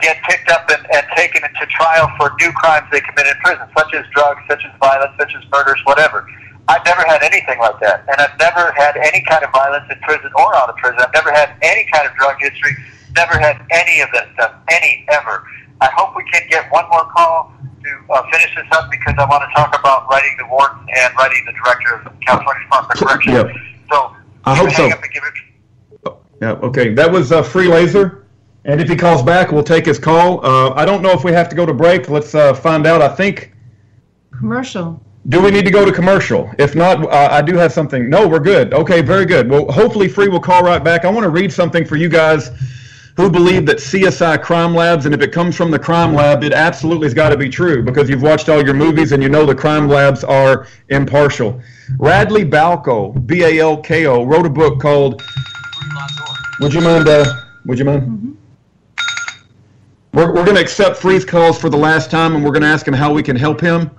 get picked up and taken into trial for new crimes they committed in prison, such as drugs, such as violence, such as murders, whatever. I've never had anything like that, and I've never had any kind of violence in prison or out of prison. I've never had any kind of drug history, never had any of that stuff, ever. I hope we can get one more call to finish this up, because I want to talk about writing the warden and writing the director of California Department of Corrections. Yep. So I hope so. Yeah, okay. That was Free Lazor. And if he calls back, we'll take his call. I don't know if we have to go to break. Let's find out. I think... Commercial. Do we need to go to commercial? If not, I do have something. No, we're good. Okay, very good. Well, hopefully Free will call right back. I want to read something for you guys who believe that CSI Crime Labs, and if it comes from the crime lab, it absolutely has got to be true, because you've watched all your movies and you know the crime labs are impartial. Radley Balko, B-A-L-K-O, wrote a book called... Would you mind? Mm-hmm. We're going to accept Free's calls for the last time, and we're going to ask him how we can help him.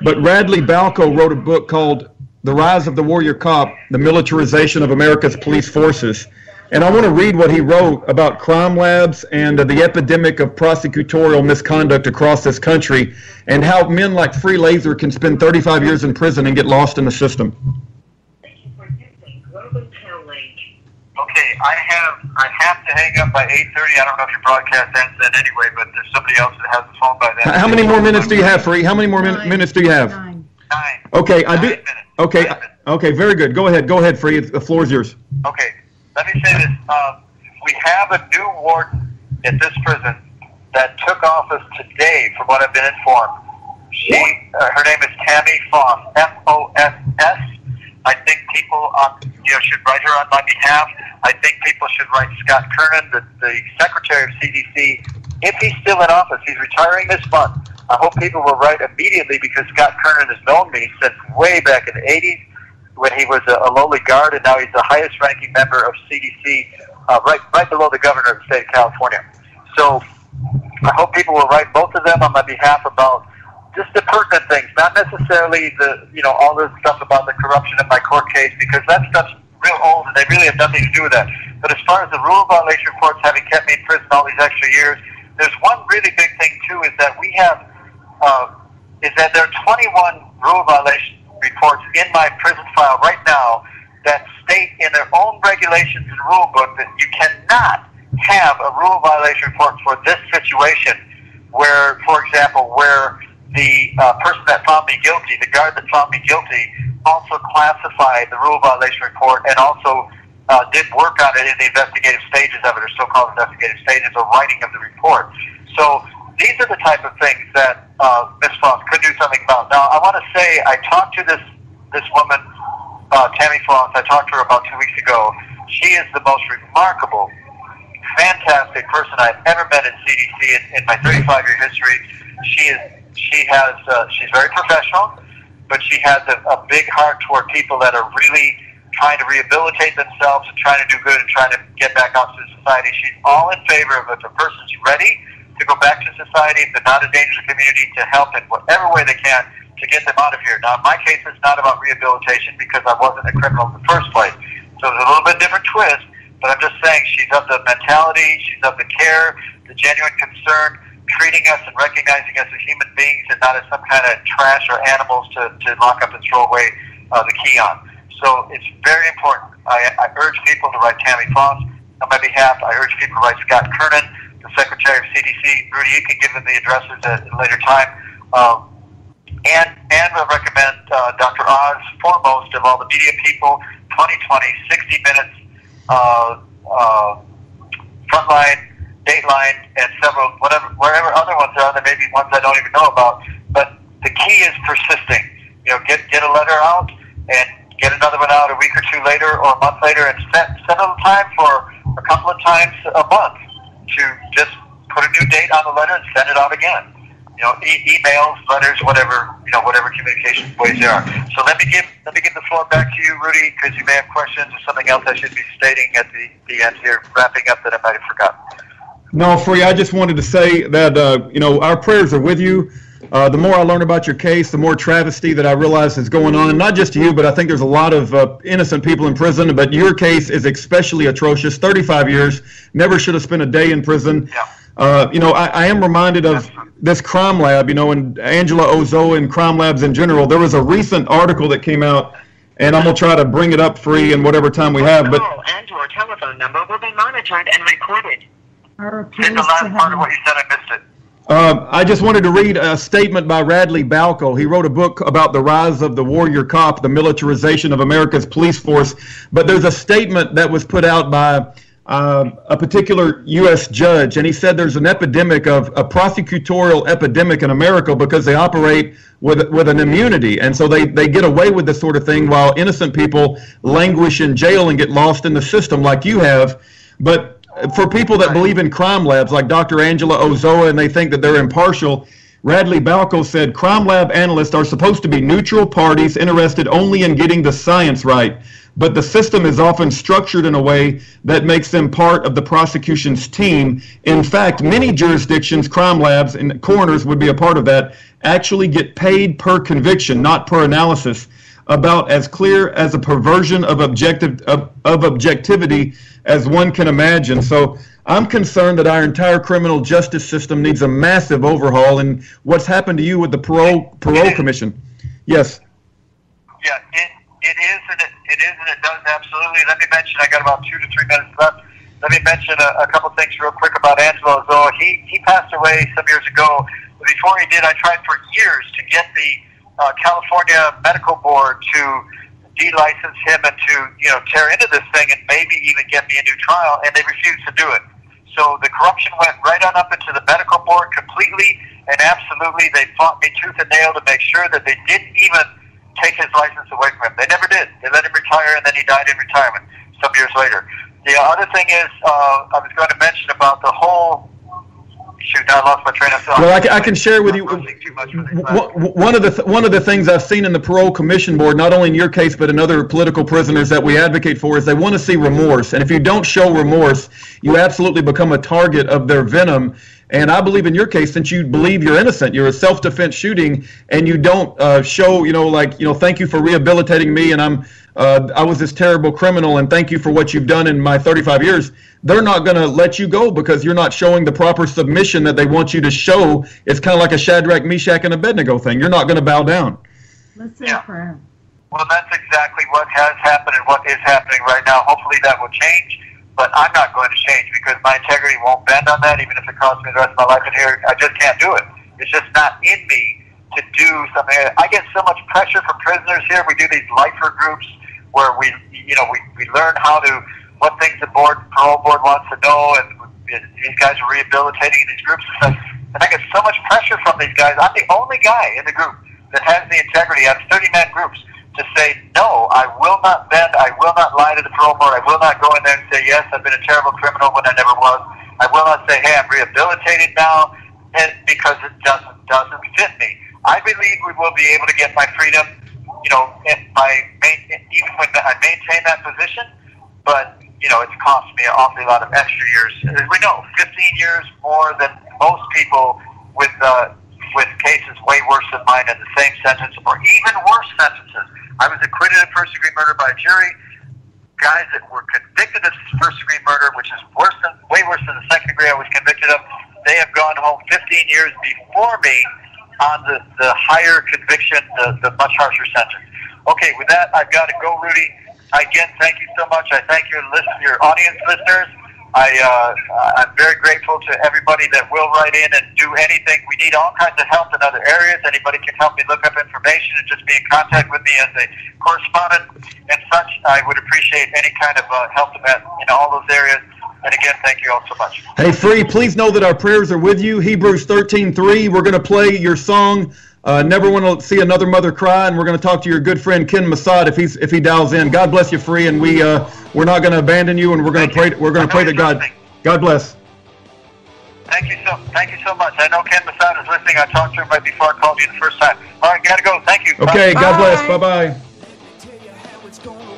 But Radley Balko wrote a book called The Rise of the Warrior Cop, The Militarization of America's Police Forces. And I want to read what he wrote about crime labs and the epidemic of prosecutorial misconduct across this country, and how men like Free Lazor can spend 35 years in prison and get lost in the system. Okay, I have to hang up by 8:30. I don't know if your broadcast ends then anyway, but there's somebody else that has the phone by then. How many more minutes do you have, Free? How many more minutes do you have? 9. Okay, 9 minutes. Okay, okay, very good. Go ahead, Free. The floor is yours. Okay, let me say this. We have a new warden at this prison that took office today, from what I've been informed. Her name is Tammy Foss, F-O-S-S. I think people should write her on my behalf. I think people should write Scott Kernan, the Secretary of CDC, if he's still in office. He's retiring this month. I hope people will write immediately, because Scott Kernan has known me since way back in the 80s when he was a lowly guard, and now he's the highest-ranking member of CDC, right below the governor of the state of California. So I hope people will write both of them on my behalf about just the pertinent things, not necessarily all the stuff about the corruption in my court case, because that stuff's real old and they really have nothing to do with that. But as far as the rule violation reports having kept me in prison all these extra years, there's one really big thing too, is that we have, there are 21 rule violation reports in my prison file right now that state in their own regulations and rule book that you cannot have a rule violation report for this situation, where, for example, where the person that found me guilty, the guard that found me guilty, also classified the rule violation report and also did work on it in the investigative stages of it, or so-called investigative stages, or writing of the report. So these are the type of things that Ms. Foss could do something about. Now, I want to say I talked to this woman, Tammy Foss. I talked to her about 2 weeks ago. She is the most remarkable, fantastic person I've ever met in CDC in my 35-year history. She's very professional, but she has a big heart toward people that are really trying to rehabilitate themselves and trying to do good and trying to get back out to society. She's all in favor of, if a person's ready to go back to society, if they're not a danger to the community, to help in whatever way they can to get them out of here. Now, in my case, it's not about rehabilitation, because I wasn't a criminal in the first place. So it's a little bit different twist, but I'm just saying she's of the mentality, she's of the care, the genuine concern, treating us and recognizing us as human beings and not as some kind of trash or animals to lock up and throw away the key on. So it's very important. I urge people to write Tammy Foss on my behalf. I urge people to write Scott Kernan, the Secretary of CDC. Rudy, you can give them the addresses at a later time. And I recommend Dr. Oz, foremost of all the media people, 2020, 60 Minutes, Frontline, Dateline, and several, wherever other ones are. There may be ones I don't even know about. But the key is persisting. Get a letter out and get another one out a week or two later or a month later, and set a time for a couple of times a month to just put a new date on the letter and send it out again. Emails, letters, whatever communication ways there are. So let me give the floor back to you, Rudy, because you may have questions or something else I should be stating at the end here, wrapping up, that I might have forgotten. No, Free, I just wanted to say that, our prayers are with you. The more I learn about your case, the more travesty that I realize is going on, not just you, but I think there's a lot of innocent people in prison, but your case is especially atrocious. 35 years, never should have spent a day in prison. Yeah. I am reminded of this crime lab, and Angela Ozoa and crime labs in general. There was a recent article that came out, and I'm going to try to bring it up free in whatever time we have. But call and your telephone number will be monitored and recorded. Here's the last part of what you said. I missed it. I just wanted to read a statement by Radley Balco. He wrote a book about the rise of the warrior cop, the militarization of America's police force. But there's a statement that was put out by a particular U.S. judge, and he said there's an epidemic of a prosecutorial epidemic in America because they operate with an immunity, and so they get away with this sort of thing while innocent people languish in jail and get lost in the system like you have. But for people that believe in crime labs like Dr. Angela Ozoa and they think that they're impartial, Radley Balco said crime lab analysts are supposed to be neutral parties interested only in getting the science right. But the system is often structured in a way that makes them part of the prosecution's team. In fact, many jurisdictions, crime labs, and coroners would be a part of that, actually get paid per conviction, not per analysis, about as clear as a perversion of objectivity as one can imagine. So I'm concerned that our entire criminal justice system needs a massive overhaul. And what's happened to you with the parole commission? Yes. Yeah, it is, and it does absolutely. Let me mention, I got about 2 to 3 minutes left. Let me mention a couple things real quick about Angelo Ozoa. He passed away some years ago. Before he did, I tried for years to get the California Medical Board to de-license him and to tear into this thing and maybe even get me a new trial, and they refused to do it. So the corruption went right on up into the medical board completely, and absolutely they fought me tooth and nail to make sure that they didn't even take his license away from him. They never did. They let him retire, and then he died in retirement some years later. The other thing is, I was going to mention about the whole... Shoot, I lost my train of thought. Well, I can share with you one of the things I've seen in the Parole Commission Board, not only in your case but in other political prisoners that we advocate for, is they want to see remorse. And if you don't show remorse, you absolutely become a target of their venom. And I believe in your case, since you believe you're innocent, you're a self-defense shooting, and you don't show, thank you for rehabilitating me, and I was this terrible criminal, and thank you for what you've done in my 35 years. They're not going to let you go because you're not showing the proper submission that they want you to show. It's kind of like a Shadrach, Meshach, and Abednego thing. You're not going to bow down. Let's say a prayer. Well, that's exactly what has happened and what is happening right now. Hopefully that will change, but I'm not going to change because my integrity won't bend on that, even if it costs me the rest of my life in here. I just can't do it. It's just not in me to do something. I get so much pressure from prisoners here. We do these lifer groups where we learn what things the parole board wants to know, and these guys are rehabilitating in these groups. And I get so much pressure from these guys. I'm the only guy in the group that has the integrity out of 30-man groups to say, no, I will not bend, I will not lie to the parole board, I will not go in there and say, yes, I've been a terrible criminal when I never was. I will not say, hey, I'm rehabilitated now, and because it doesn't fit me. I believe we will be able to get my freedom, even when I maintain that position, but it's cost me an awfully lot of extra years. As we know, 15 years more than most people with cases way worse than mine in the same sentence or even worse sentences. I was acquitted of first-degree murder by a jury. Guys that were convicted of first-degree murder, which is way worse than the second degree I was convicted of, they have gone home 15 years before me on the higher conviction, the much harsher sentence. Okay, with that, I've got to go, Rudy. Again, thank you so much. I thank your audience listeners. I'm very grateful to everybody that will write in and do anything. We need all kinds of help in other areas. Anybody can help me look up information and just be in contact with me as a correspondent and such. I would appreciate any kind of help in all those areas. And again, thank you all so much. Hey, Free, please know that our prayers are with you. Hebrews 13:3. We're going to play your song, Never Want to See Another Mother Cry, and we're going to talk to your good friend Ken Masad if he dials in. God bless you, Free, and we're not going to abandon you, and we're going to pray. We're going to pray to God. God bless. Thank you so much. I know Ken Masad is listening. I talked to him right before I called you the first time. All right, gotta go. Thank you. Okay, bye. God bless. Bye bye.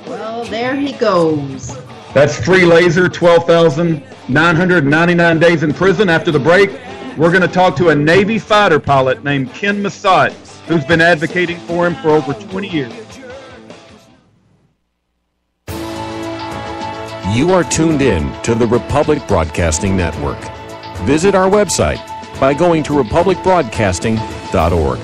Well, there he goes. That's Free Lazor, 12,999 days in prison. After the break, we're going to talk to a Navy fighter pilot named Ken Masad, who's been advocating for him for over 20 years. You are tuned in to the Republic Broadcasting Network. Visit our website by going to republicbroadcasting.org.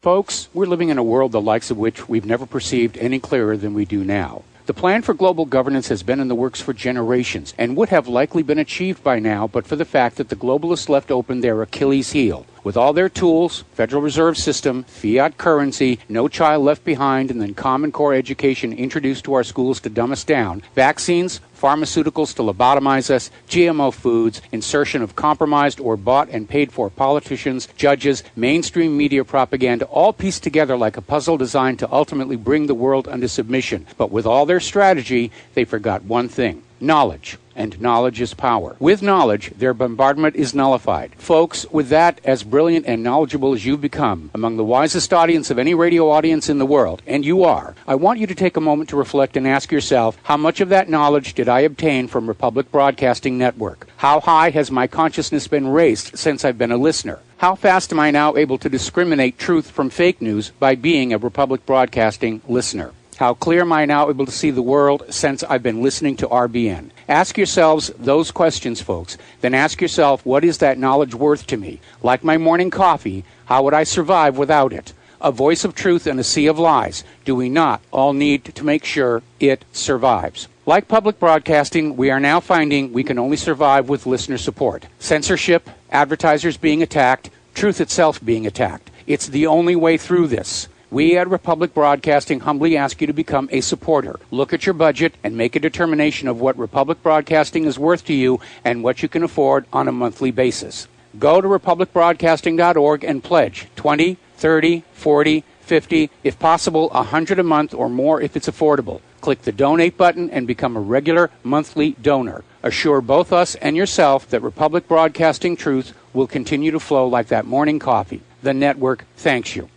Folks, we're living in a world the likes of which we've never perceived any clearer than we do now. The plan for global governance has been in the works for generations and would have likely been achieved by now but for the fact that the globalists left open their Achilles heel. With all their tools, Federal Reserve System, fiat currency, no child left behind, and then Common Core education introduced to our schools to dumb us down, vaccines, pharmaceuticals to lobotomize us, GMO foods, insertion of compromised or bought and paid for politicians, judges, mainstream media propaganda, all pieced together like a puzzle designed to ultimately bring the world under submission. But with all their strategy, they forgot one thing: knowledge. And knowledge is power. With knowledge, their bombardment is nullified. Folks, with that, as brilliant and knowledgeable as you've become, among the wisest audience of any radio audience in the world, and you are, I want you to take a moment to reflect and ask yourself, how much of that knowledge did I obtain from Republic Broadcasting Network? How high has my consciousness been raised since I've been a listener? How fast am I now able to discriminate truth from fake news by being a Republic Broadcasting listener? How clear am I now able to see the world since I've been listening to RBN? Ask yourselves those questions, folks. Then ask yourself, what is that knowledge worth to me? Like my morning coffee, how would I survive without it? A voice of truth in a sea of lies. Do we not all need to make sure it survives? Like public broadcasting, we are now finding we can only survive with listener support. Censorship, advertisers being attacked, truth itself being attacked. It's the only way through this. We at Republic Broadcasting humbly ask you to become a supporter. Look at your budget and make a determination of what Republic Broadcasting is worth to you and what you can afford on a monthly basis. Go to republicbroadcasting.org and pledge $20, $30, $40, $50, if possible, $100 a month or more if it's affordable. Click the donate button and become a regular monthly donor. Assure both us and yourself that Republic Broadcasting truth will continue to flow like that morning coffee. The network thanks you.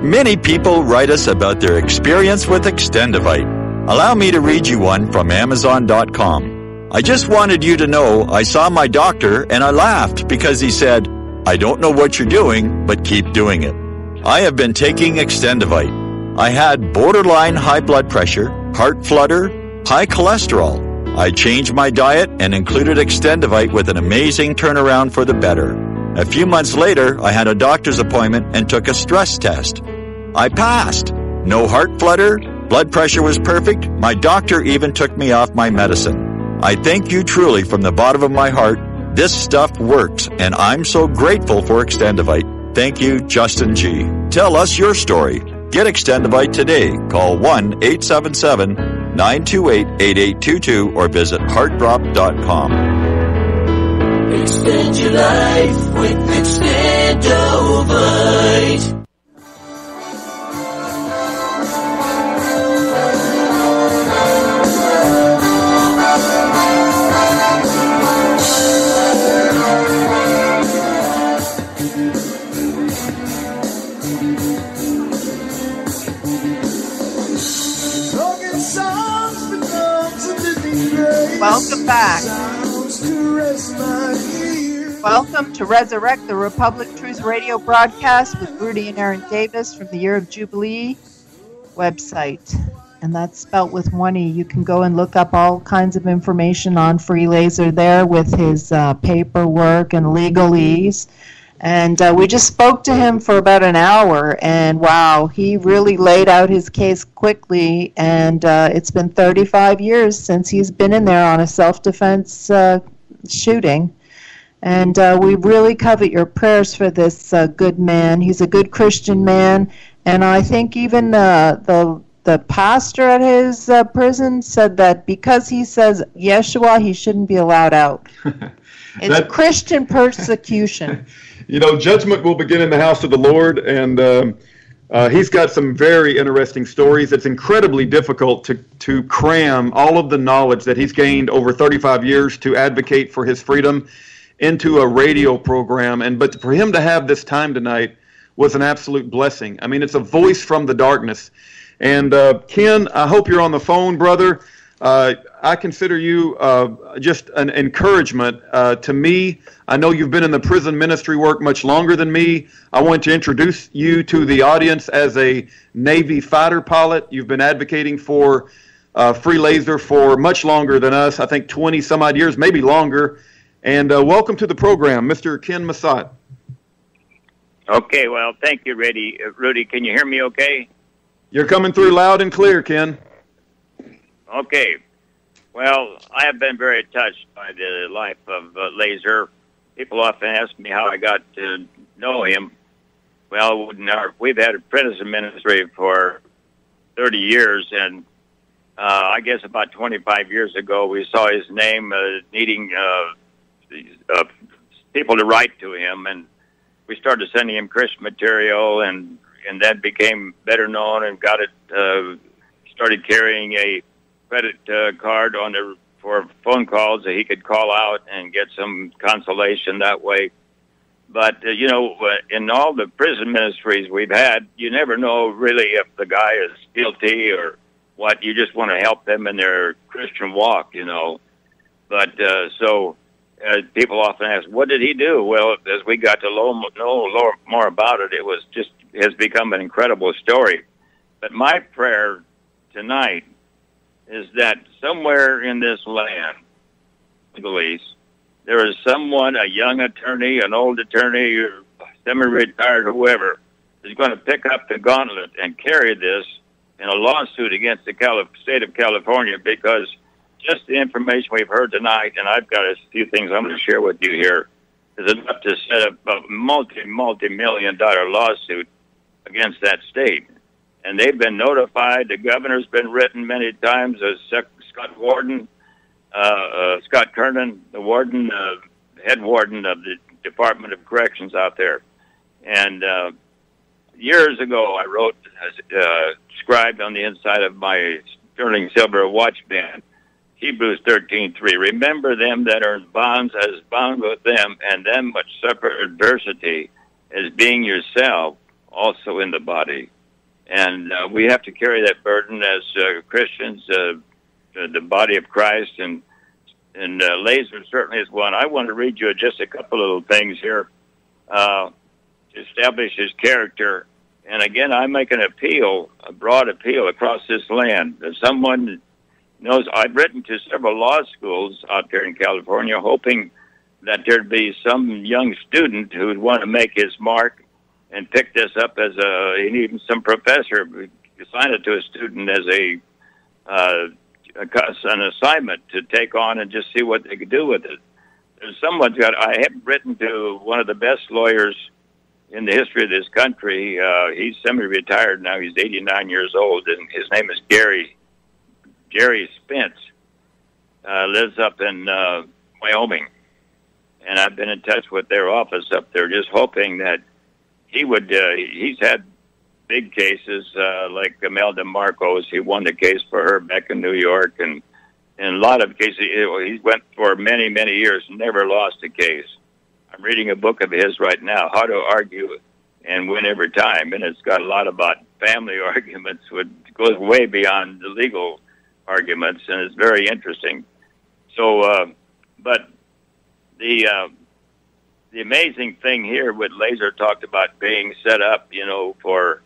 Many people write us about their experience with Extendivite. Allow me to read you one from Amazon.com. I just wanted you to know I saw my doctor and I laughed because he said, "I don't know what you're doing, but keep doing it." I have been taking Extendivite. I had borderline high blood pressure, heart flutter, high cholesterol. I changed my diet and included Extendivite with an amazing turnaround for the better. A few months later, I had a doctor's appointment and took a stress test. I passed. No heart flutter, blood pressure was perfect. My doctor even took me off my medicine. I thank you truly from the bottom of my heart. This stuff works, and I'm so grateful for Extendivite. Thank you, Justin G. Tell us your story. Get Extendivite today. Call 1-877-928-8822 or visit heartdrop.com. Extend your life with Extendovite. Welcome back. Welcome to Resurrect the Republic Truth Radio broadcast with Rudy and Aaron Davis from the Year of Jubilee website. And that's spelt with one E. You can go and look up all kinds of information on Free Lazor there with his paperwork and legalese. And we just spoke to him for about an hour, and wow, he really laid out his case quickly, and it's been 35 years since he's been in there on a self-defense shooting. And we really covet your prayers for this good man. He's a good Christian man, and I think even the pastor at his prison said that because he says Yeshua, he shouldn't be allowed out. It's Christian persecution. You know, judgment will begin in the house of the Lord, and he's got some very interesting stories. It's incredibly difficult to cram all of the knowledge that he's gained over 35 years to advocate for his freedom into a radio program. But for him to have this time tonight was an absolute blessing. I mean, it's a voice from the darkness. And Ken, I hope you're on the phone, brother. I consider you just an encouragement to me. I know you've been in the prison ministry work much longer than me. I want to introduce you to the audience as a Navy fighter pilot. You've been advocating for free laser for much longer than us, I think 20 some odd years, maybe longer. And welcome to the program, Mr. Ken Massat. Okay, well, thank you, Rudy. Rudy, can you hear me okay? You're coming through loud and clear, Ken. Okay. Well, I have been very touched by the life of Lazor. People often ask me how I got to know him. Well, we've had a prison ministry for 30 years, and I guess about 25 years ago, we saw his name needing people to write to him, and we started sending him Christian material, and that became better known, and got it. Started carrying a credit card for phone calls that he could call out and get some consolation that way. But, in all the prison ministries we've had, you never know really if the guy is guilty or what. You just want to help them in their Christian walk, But people often ask, what did he do? Well, as we got to know more about it, has become an incredible story. But my prayer tonight is that somewhere in this land, police, there is someone, a young attorney, an old attorney, or semi-retired, whoever, is going to pick up the gauntlet and carry this in a lawsuit against the state of California, because just the information we've heard tonight, and I've got a few things I'm going to share with you here, is enough to set up a multi-million-dollar lawsuit against that state. And they've been notified. The governor's been written many times. Scott Kernan, the warden, head warden of the Department of Corrections out there. And years ago, I wrote, scribed on the inside of my sterling silver watch band, Hebrews 13:3. Remember them that are in bonds as bound with them, and them which suffer adversity, as being yourself also in the body. And we have to carry that burden as Christians, the body of Christ, and Lazor certainly is one. I want to read you just a couple little things here to establish his character. And again, I make an appeal, a broad appeal across this land. If someone knows, I've written to several law schools out there in California, hoping that there'd be some young student who would want to make his mark and pick this up as and even some professor assign it to a student as an assignment to take on and just see what they could do with it. I have written to one of the best lawyers in the history of this country. He's semi-retired now. He's 89 years old, and his name is Jerry Spence. Lives up in Wyoming, and I've been in touch with their office up there, just hoping that he would. He's had big cases like Imelda Marcos. He won the case for her back in New York, and in a lot of cases, he went for many, many years, never lost a case. I'm reading a book of his right now, How to Argue and Win Every Time, and it's got a lot about family arguments, which goes way beyond the legal arguments, and it's very interesting. So, but the amazing thing here with Lazor talked about being set up, for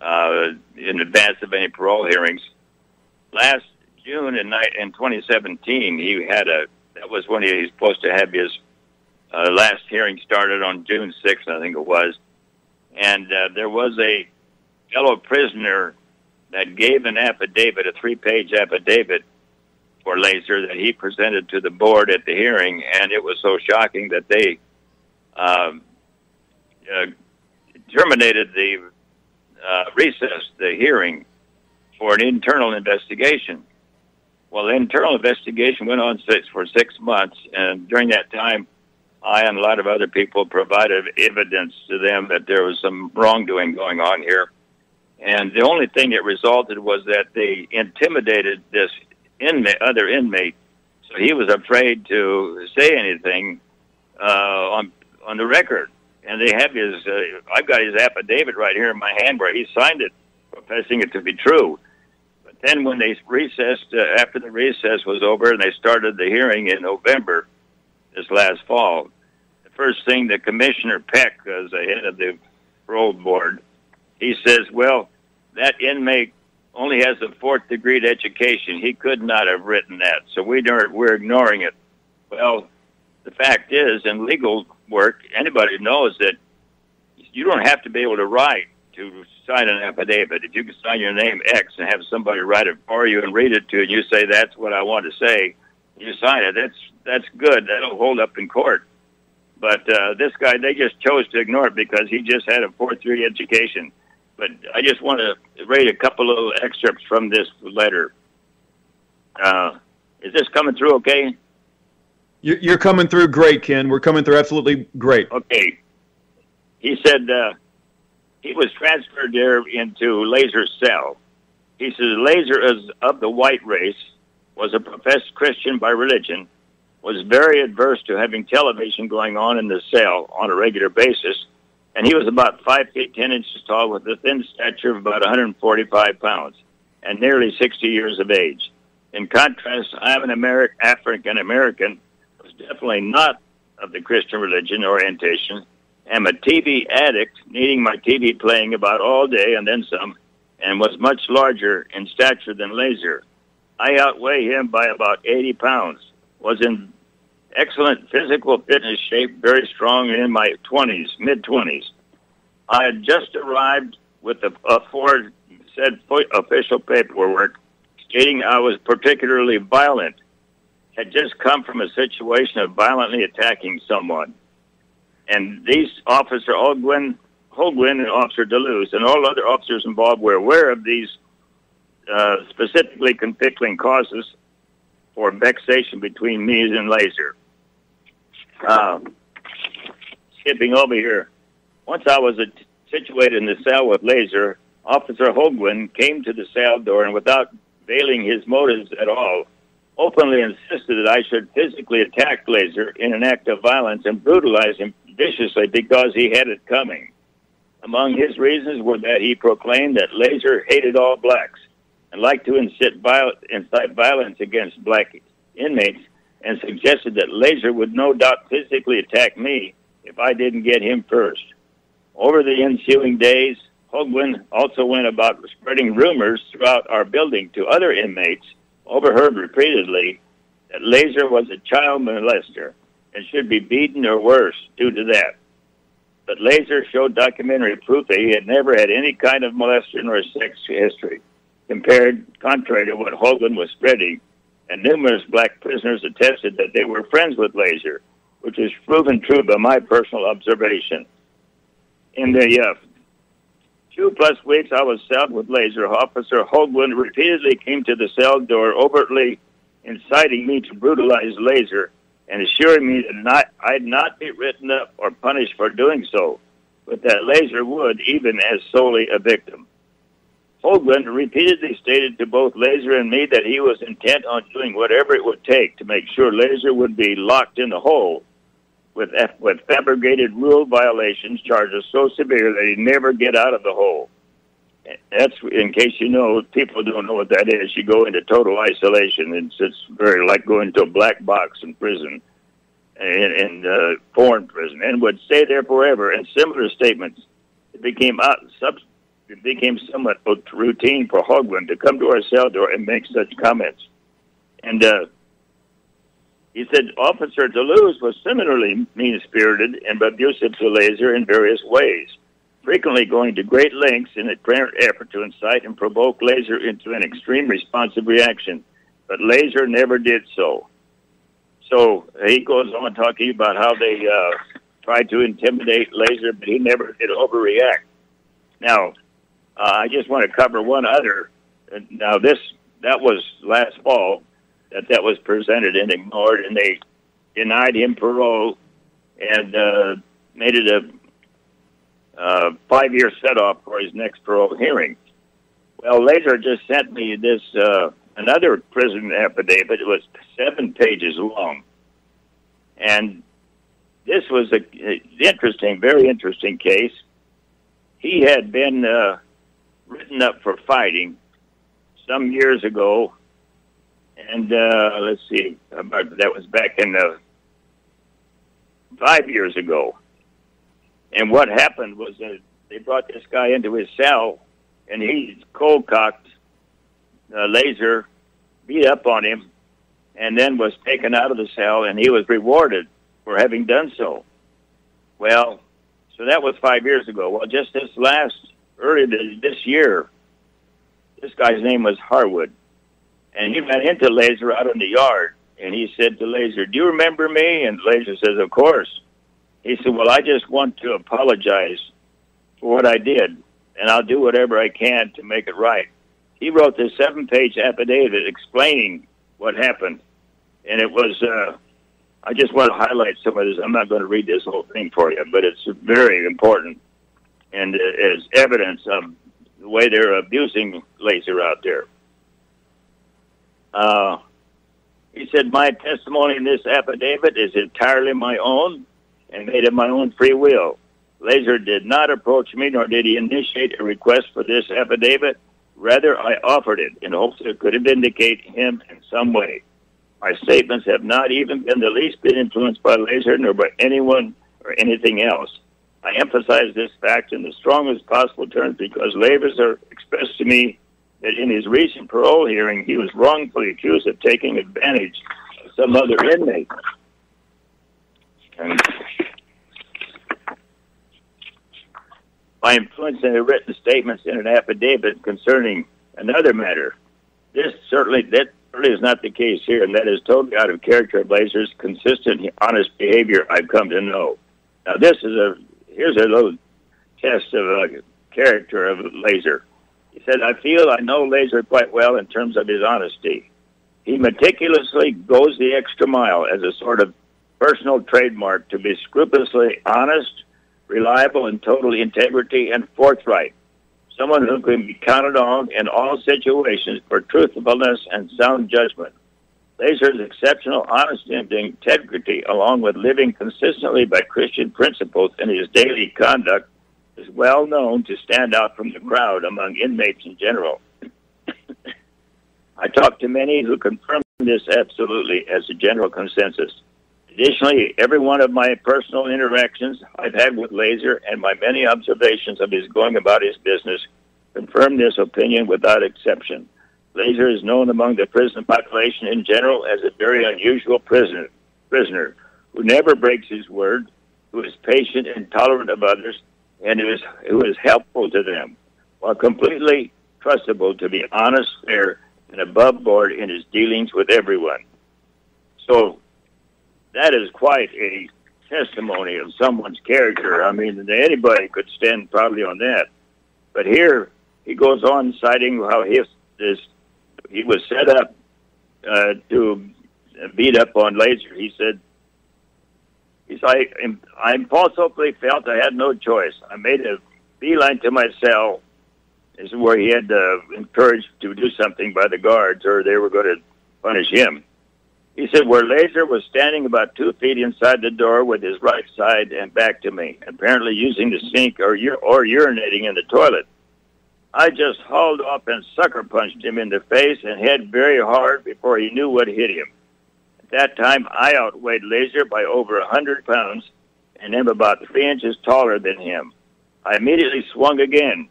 in advance of any parole hearings. Last June in 2017, that was when he was supposed to have his last hearing started on June 6th, I think it was. And there was a fellow prisoner that gave an affidavit, a 3-page affidavit for Lazor that he presented to the board at the hearing, and it was so shocking that they terminated the recessed the hearing for an internal investigation. Well, the internal investigation went on for 6 months, and during that time, I and a lot of other people provided evidence to them that there was some wrongdoing going on here. And the only thing that resulted was that they intimidated this other inmate, so he was afraid to say anything on the record. And they have I've got his affidavit right here in my hand where he signed it, professing it to be true. But then when they recessed, after the recess was over and they started the hearing in November, this last fall, the first thing the Commissioner Peck, as the head of the parole board, he says, well, that inmate only has a 4th degree education. He could not have written that, so we're ignoring it. Well, the fact is, in legal work, anybody knows that you don't have to be able to write to sign an affidavit. If you can sign your name X and have somebody write it for you and read it to you, and you say, that's what I want to say, you sign it. That's good. That'll hold up in court. But this guy, they just chose to ignore it because he just had a 4th degree education. But I just want to read a couple little excerpts from this letter. Is this coming through okay? You're coming through great, Ken. We're coming through absolutely great. Okay. He said he was transferred there into Lazor's cell. He says Lazor is of the white race, was a professed Christian by religion, was very adverse to having television going on in the cell on a regular basis, and he was about 5 feet 10 inches tall with a thin stature of about 145 pounds and nearly 60 years of age. In contrast, I am an African-American, was definitely not of the Christian religion orientation, am a TV addict, needing my TV playing about all day and then some, and was much larger in stature than Lazor. I outweigh him by about 80 pounds, was in excellent physical fitness shape, very strong in my mid-20s. I had just arrived with the aforesaid official paperwork stating I was particularly violent, had just come from a situation of violently attacking someone. And these Officer Holguin and Officer DeLuz and all other officers involved were aware of these specifically conflicting causes for vexation between me and Lazor. Skipping over here, once I was situated in the cell with Lazor, Officer Holguin came to the cell door and without veiling his motives at all, openly insisted that I should physically attack Lazor in an act of violence and brutalize him viciously because he had it coming. Among his reasons were that he proclaimed that Lazor hated all blacks and liked to incite violence against black inmates, and suggested that Lazor would no doubt physically attack me if I didn't get him first. Over the ensuing days, Holguin also went about spreading rumors throughout our building to other inmates, overheard repeatedly, that Lazor was a child molester and should be beaten or worse due to that. But Lazor showed documentary proof that he had never had any kind of molestation or sex history, contrary to what Holguin was spreading, and numerous black prisoners attested that they were friends with Lazor, which is proven true by my personal observation. In the 2+ weeks I was celled with Lazor, Officer Holguin repeatedly came to the cell door, overtly inciting me to brutalize Lazor and assuring me that I'd not be written up or punished for doing so, but that Lazor would, even as solely a victim. Holguin repeatedly stated to both Lazor and me that he was intent on doing whatever it would take to make sure Lazor would be locked in the hole with fabricated rule violations charges so severe that he'd never get out of the hole. That's, in case you know, people don't know what that is. You go into total isolation. It's very like going to a black box in prison, in foreign prison, and would stay there forever. And similar statements, it became somewhat routine for Holguin to come to our cell door and make such comments. And he said Officer DeLuz was similarly mean-spirited and abusive to Lazor in various ways, frequently going to great lengths in an apparent effort to incite and provoke Lazor into an extreme responsive reaction, but Lazor never did so. So he goes on talking about how they tried to intimidate Lazor, but he never did overreact. Now, I just want to cover one other. Now, that was last fall that was presented and ignored, and they denied him parole and made it a 5-year set-off for his next parole hearing. Well, Lazor just sent me this another prison affidavit. It was 7 pages long, and this was a very interesting case. He had been written up for fighting some years ago, and let's see, that was back in 5 years ago. And what happened was that they brought this guy into his cell, and he cold-cocked Lazor beat up on him and then was taken out of the cell, and he was rewarded for having done so. Well, so that was 5 years ago. Well, just earlier this year, this guy's name was Harwood, and he ran into Lazor out in the yard, and he said to Lazor, "Do you remember me?" And Lazor says, "Of course." He said, "Well, I just want to apologize for what I did, and I'll do whatever I can to make it right." He wrote this 7-page affidavit explaining what happened, and it was, I just want to highlight some of this. I'm not going to read this whole thing for you, but it's very important, and is evidence of the way they're abusing Lazor out there. He said, "My testimony in this affidavit is entirely my own and made of my own free will. Lazor did not approach me, nor did he initiate a request for this affidavit. Rather, I offered it in hopes it could vindicate him in some way. My statements have not even been the least bit influenced by Lazor, nor by anyone or anything else. I emphasize this fact in the strongest possible terms because Lazor expressed to me that in his recent parole hearing, he was wrongfully accused of taking advantage of some other inmate. And by influencing the written statements in an affidavit concerning another matter. That certainly is not the case here, and that is totally out of character of Lazor's consistent, honest behavior I've come to know. Now, here's a little test of character of Lazor. He said, I feel I know Lazor quite well in terms of his honesty. He meticulously goes the extra mile as a sort of personal trademark to be scrupulously honest, reliable in total integrity, and forthright. Someone who can be counted on in all situations for truthfulness and sound judgment. Lazor's exceptional honesty and integrity, along with living consistently by Christian principles in his daily conduct, is well known to stand out from the crowd among inmates in general. I talked to many who confirm this absolutely as a general consensus. Additionally, every one of my personal interactions I've had with Lazor and my many observations of his going about his business confirm this opinion without exception. Lazor is known among the prison population in general as a very unusual prisoner who never breaks his word, who is patient and tolerant of others, and who is helpful to them, while completely trustable to be honest, fair, and above board in his dealings with everyone. So, that is quite a testimony of someone's character. I mean, anybody could stand probably on that. But here, he goes on citing how he was set up to beat up on Lazor. He said, I impulsively felt I had no choice. I made a beeline to my cell. This is where he had encouraged to do something by the guards, or they were going to punish him. He said, where Lazor was standing about 2 feet inside the door with his right side and back to me, apparently using the sink or urinating in the toilet. I just hauled up and sucker punched him in the face and head very hard before he knew what hit him. At that time, I outweighed Lazor by over 100 pounds and am about 3 inches taller than him. I immediately swung again,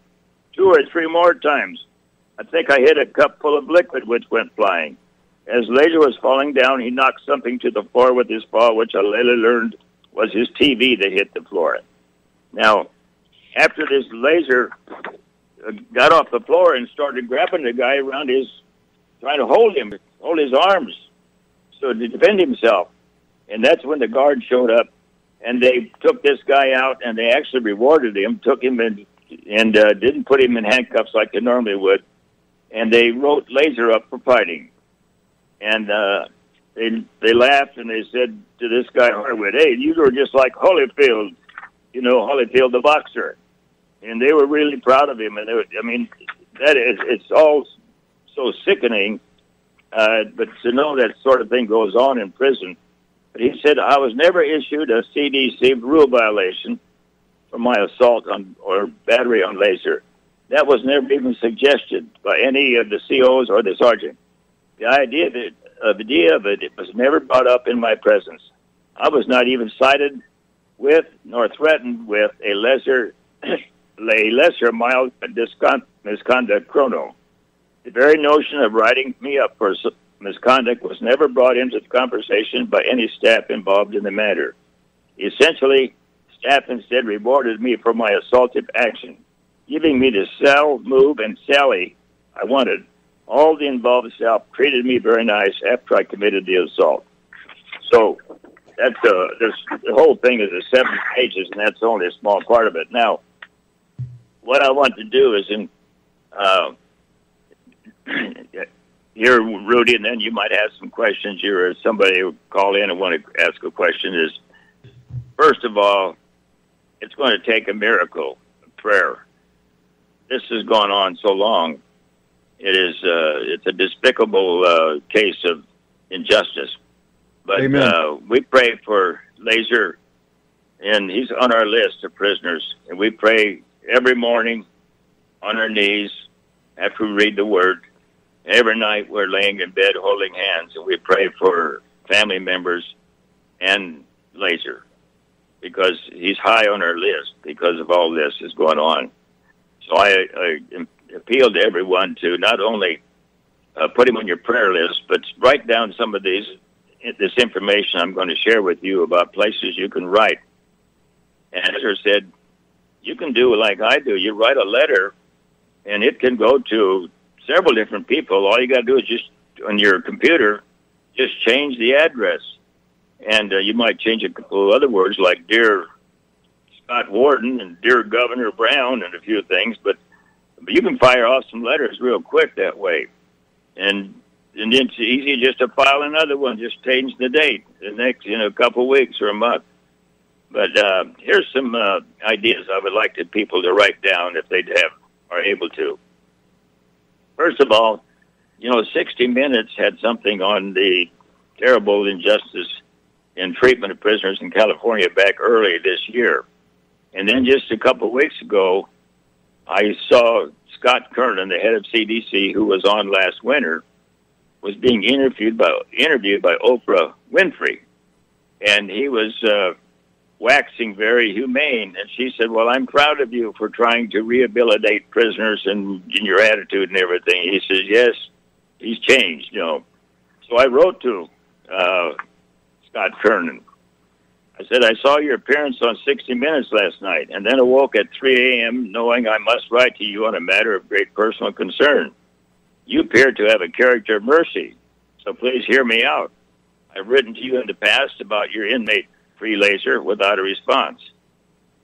2 or 3 more times. I think I hit a cup full of liquid which went flying. As Lazor was falling down, he knocked something to the floor with his paw, which I later learned was his TV that hit the floor. Now, after this, Lazor got off the floor and started grabbing the guy around trying to hold his arms, so to defend himself. And that's when the guard showed up, and they took this guy out, and they actually rewarded him, took him and didn't put him in handcuffs like they normally would, and they wrote Lazor up for fighting. And they laughed and they said to this guy Harwood, "Hey, you were just like Holyfield, Holyfield the boxer." And they were really proud of him. And it's all so sickening. But to know that sort of thing goes on in prison. But he said, I was never issued a CDC rule violation for my assault or battery on Lazor. That was never even suggested by any of the COs or the sergeant. The idea of it was never brought up in my presence. I was not even cited with nor threatened with a lesser mild misconduct chrono. The very notion of writing me up for misconduct was never brought into the conversation by any staff involved in the matter. Essentially, staff instead rewarded me for my assaultive action, giving me the sell, move, and sally I wanted. All the involved staff treated me very nice after I committed the assault. So that's the whole thing is 7 pages, and that's only a small part of it. Now, what I want to do is here, Rudy, and then you might have some questions. You're somebody who call in and want to ask a question. Is first of all, it's going to take a miracle, a prayer. This has gone on so long. It's a despicable case of injustice. But we pray for Lazor, and he's on our list of prisoners. And we pray every morning on our knees after we read the Word. Every night we're laying in bed holding hands, and we pray for family members and Lazor because he's high on our list because of all this is going on. So I appeal to everyone to not only put him on your prayer list, but write down some of this information I'm going to share with you about places you can write. And as I said, you can do like I do. You write a letter, and it can go to several different people. All you got to do is just on your computer, just change the address. And you might change a couple of other words like Dear Scott Warden and Dear Governor Brown and a few things, but you can fire off some letters real quick that way. And it's easy just to file another one, just change the date the next, a couple of weeks or a month. But here's some ideas I would like people to write down if they are able to. First of all, 60 Minutes had something on the terrible injustice in treatment of prisoners in California back early this year. And then just a couple of weeks ago, I saw Scott Kernan, the head of CDC, who was on last winter, was being interviewed by Oprah Winfrey. And he was waxing very humane. And she said, well, I'm proud of you for trying to rehabilitate prisoners and in your attitude and everything. He says, yes, he's changed, So I wrote to Scott Kernan. I said, I saw your appearance on 60 Minutes last night and then awoke at 3 a.m. knowing I must write to you on a matter of great personal concern. You appear to have a character of mercy, so please hear me out. I've written to you in the past about your inmate, Free Lazor, without a response.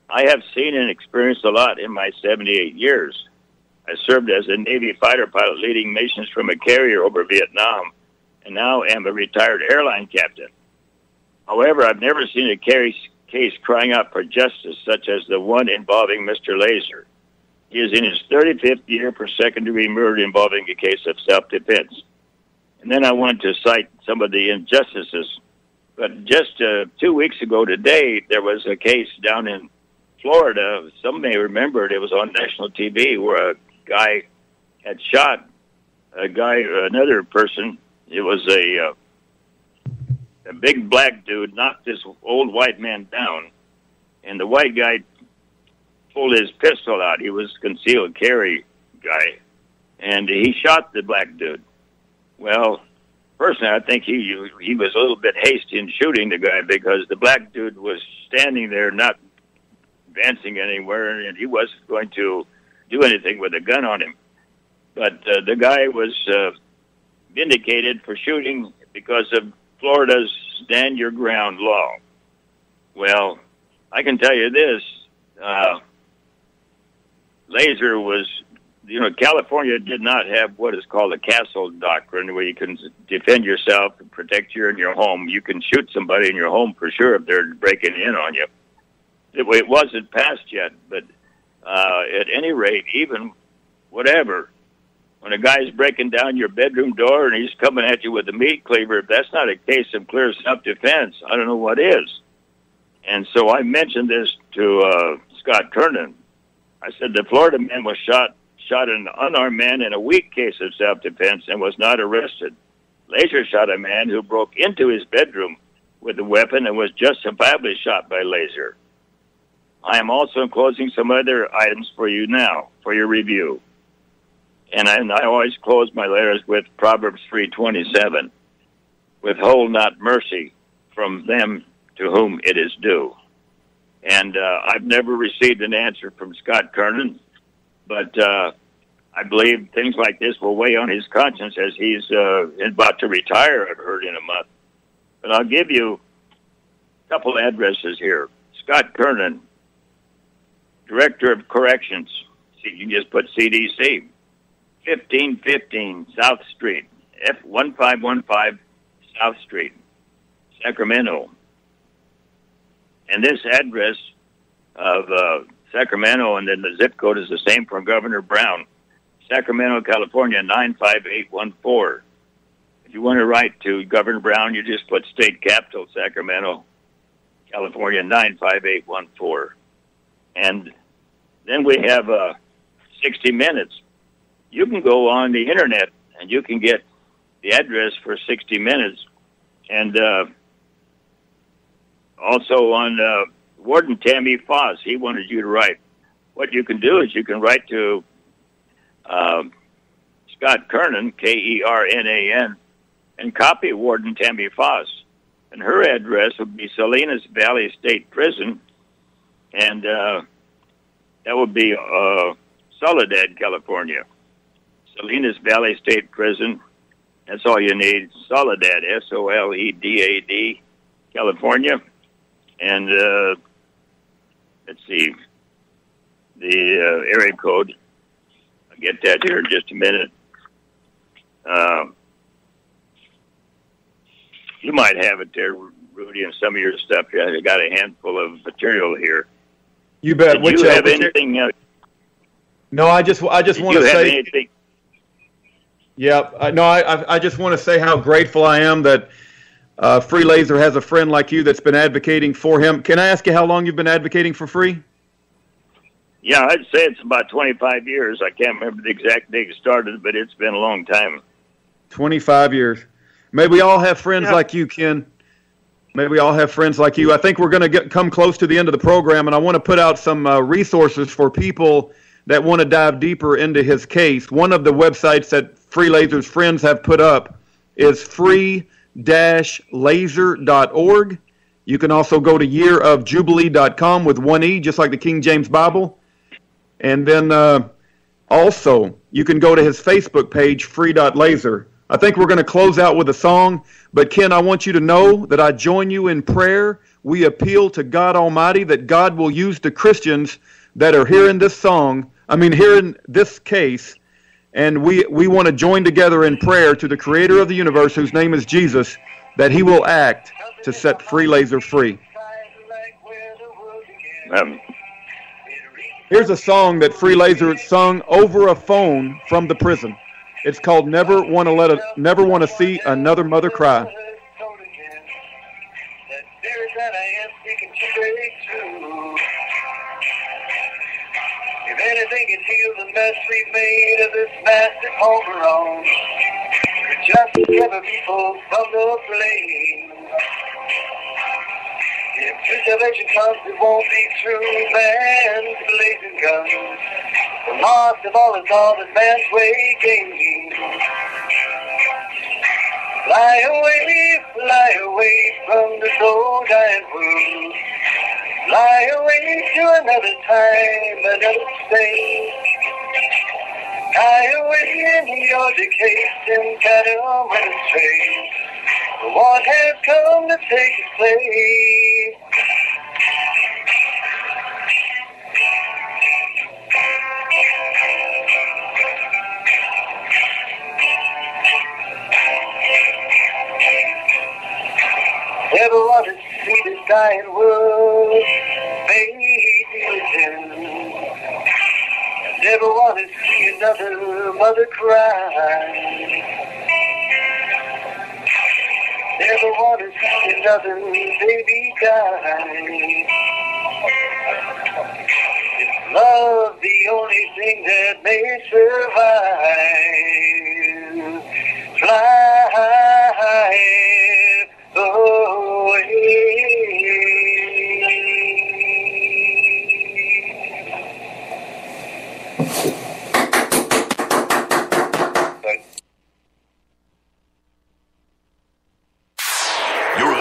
I have seen and experienced a lot in my 78 years. I served as a Navy fighter pilot leading missions from a carrier over Vietnam, and now am a retired airline captain. However, I've never seen a case crying out for justice such as the one involving Mr. Lazor. He is in his 35th year for second-degree murder involving a case of self-defense. And then I want to cite some of the injustices. But just 2 weeks ago today, there was a case down in Florida. Some may remember it was on national TV where a guy had shot another person. It was a big black dude knocked this old white man down, and the white guy pulled his pistol out. He was concealed carry guy, and he shot the black dude. Well, personally, I think he was a little bit hasty in shooting the guy because the black dude was standing there not advancing anywhere, and he wasn't going to do anything with a gun on him. But the guy was vindicated for shooting because of Florida's Stand Your Ground law. Well, I can tell you this. Lazor was, California did not have what is called a castle doctrine where you can defend yourself and protect you in your home. You can shoot somebody in your home for sure if they're breaking in on you. It wasn't passed yet, but at any rate, even whatever, when a guy's breaking down your bedroom door and he's coming at you with a meat cleaver, if that's not a case of clear self-defense, I don't know what is. And so I mentioned this to Scott Kernan. I said the Florida man was shot an unarmed man in a weak case of self-defense and was not arrested. Lazor shot a man who broke into his bedroom with a weapon and was justifiably shot by Lazor. I am also enclosing some other items for you now, for your review. And I always close my letters with Proverbs 3:27, withhold not mercy from them to whom it is due. And I've never received an answer from Scott Kernan, but I believe things like this will weigh on his conscience as he's about to retire, I've heard, in a month. But I'll give you a couple addresses here. Scott Kernan, Director of Corrections. You can just put CDC. 1515 South Street, F1515 South Street, Sacramento. And this address of Sacramento, and then the zip code is the same from Governor Brown, Sacramento, California, 95814. If you want to write to Governor Brown, you just put State Capital, Sacramento, California, 95814. And then we have 60 Minutes. You can go on the internet and you can get the address for 60 Minutes. And also on Warden Tammy Foss, he wanted you to write. What you can do is you can write to Scott Kernan, Kernan, and copy Warden Tammy Foss. And her address would be Salinas Valley State Prison, and that would be Soledad, California. Salinas Valley State Prison. That's all you need. Soledad, Soledad, California. And let's see, the area code. I'll get that here in just a minute. You might have it there, Rudy, and some of your stuff. I got a handful of material here. You bet. Did you have anything? No, I just want to say. Anything? Yeah, no, I just want to say how grateful I am that Free Lazor has a friend like you that's been advocating for him. Can I ask you how long you've been advocating for Free? Yeah, I'd say it's about 25 years. I can't remember the exact date it started, but it's been a long time. 25 years. May we all have friends like you, Ken. May we all have friends like you. I think we're going to come close to the end of the program, and I want to put out some resources for people that want to dive deeper into his case. One of the websites that Free Lazor's friends have put up is free-laser.org. You can also go to yearofjubilee.com with one E, just like the King James Bible. And then also, you can go to his Facebook page, free.lazor. I think we're going to close out with a song. But, Ken, I want you to know that I join you in prayer. We appeal to God Almighty that God will use the Christians that are here in this here in this case. And we want to join together in prayer to the Creator of the universe, whose name is Jesus, that he will act to set Free Lazor free. Here's a song that Free Lazor sung over a phone from the prison. It's called Never Want to See Another Mother Cry. If anything can heal the mess we've made of this massive home around, just to deliver people from the flame. If true salvation comes, it won't be through man's blazing guns. The loss of all is all that man's way gains. Fly away from this old dying world. Fly away to another time, another space. Fly away in your decayed and cattle face. The one has come to take his place. Never want to see this dying world made religion. Never want to see another mother cry. Never want to see another baby die. Is love the only thing that may survive? Fly away.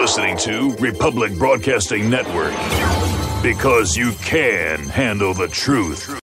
listening to Republic Broadcasting Network, because you can handle the truth.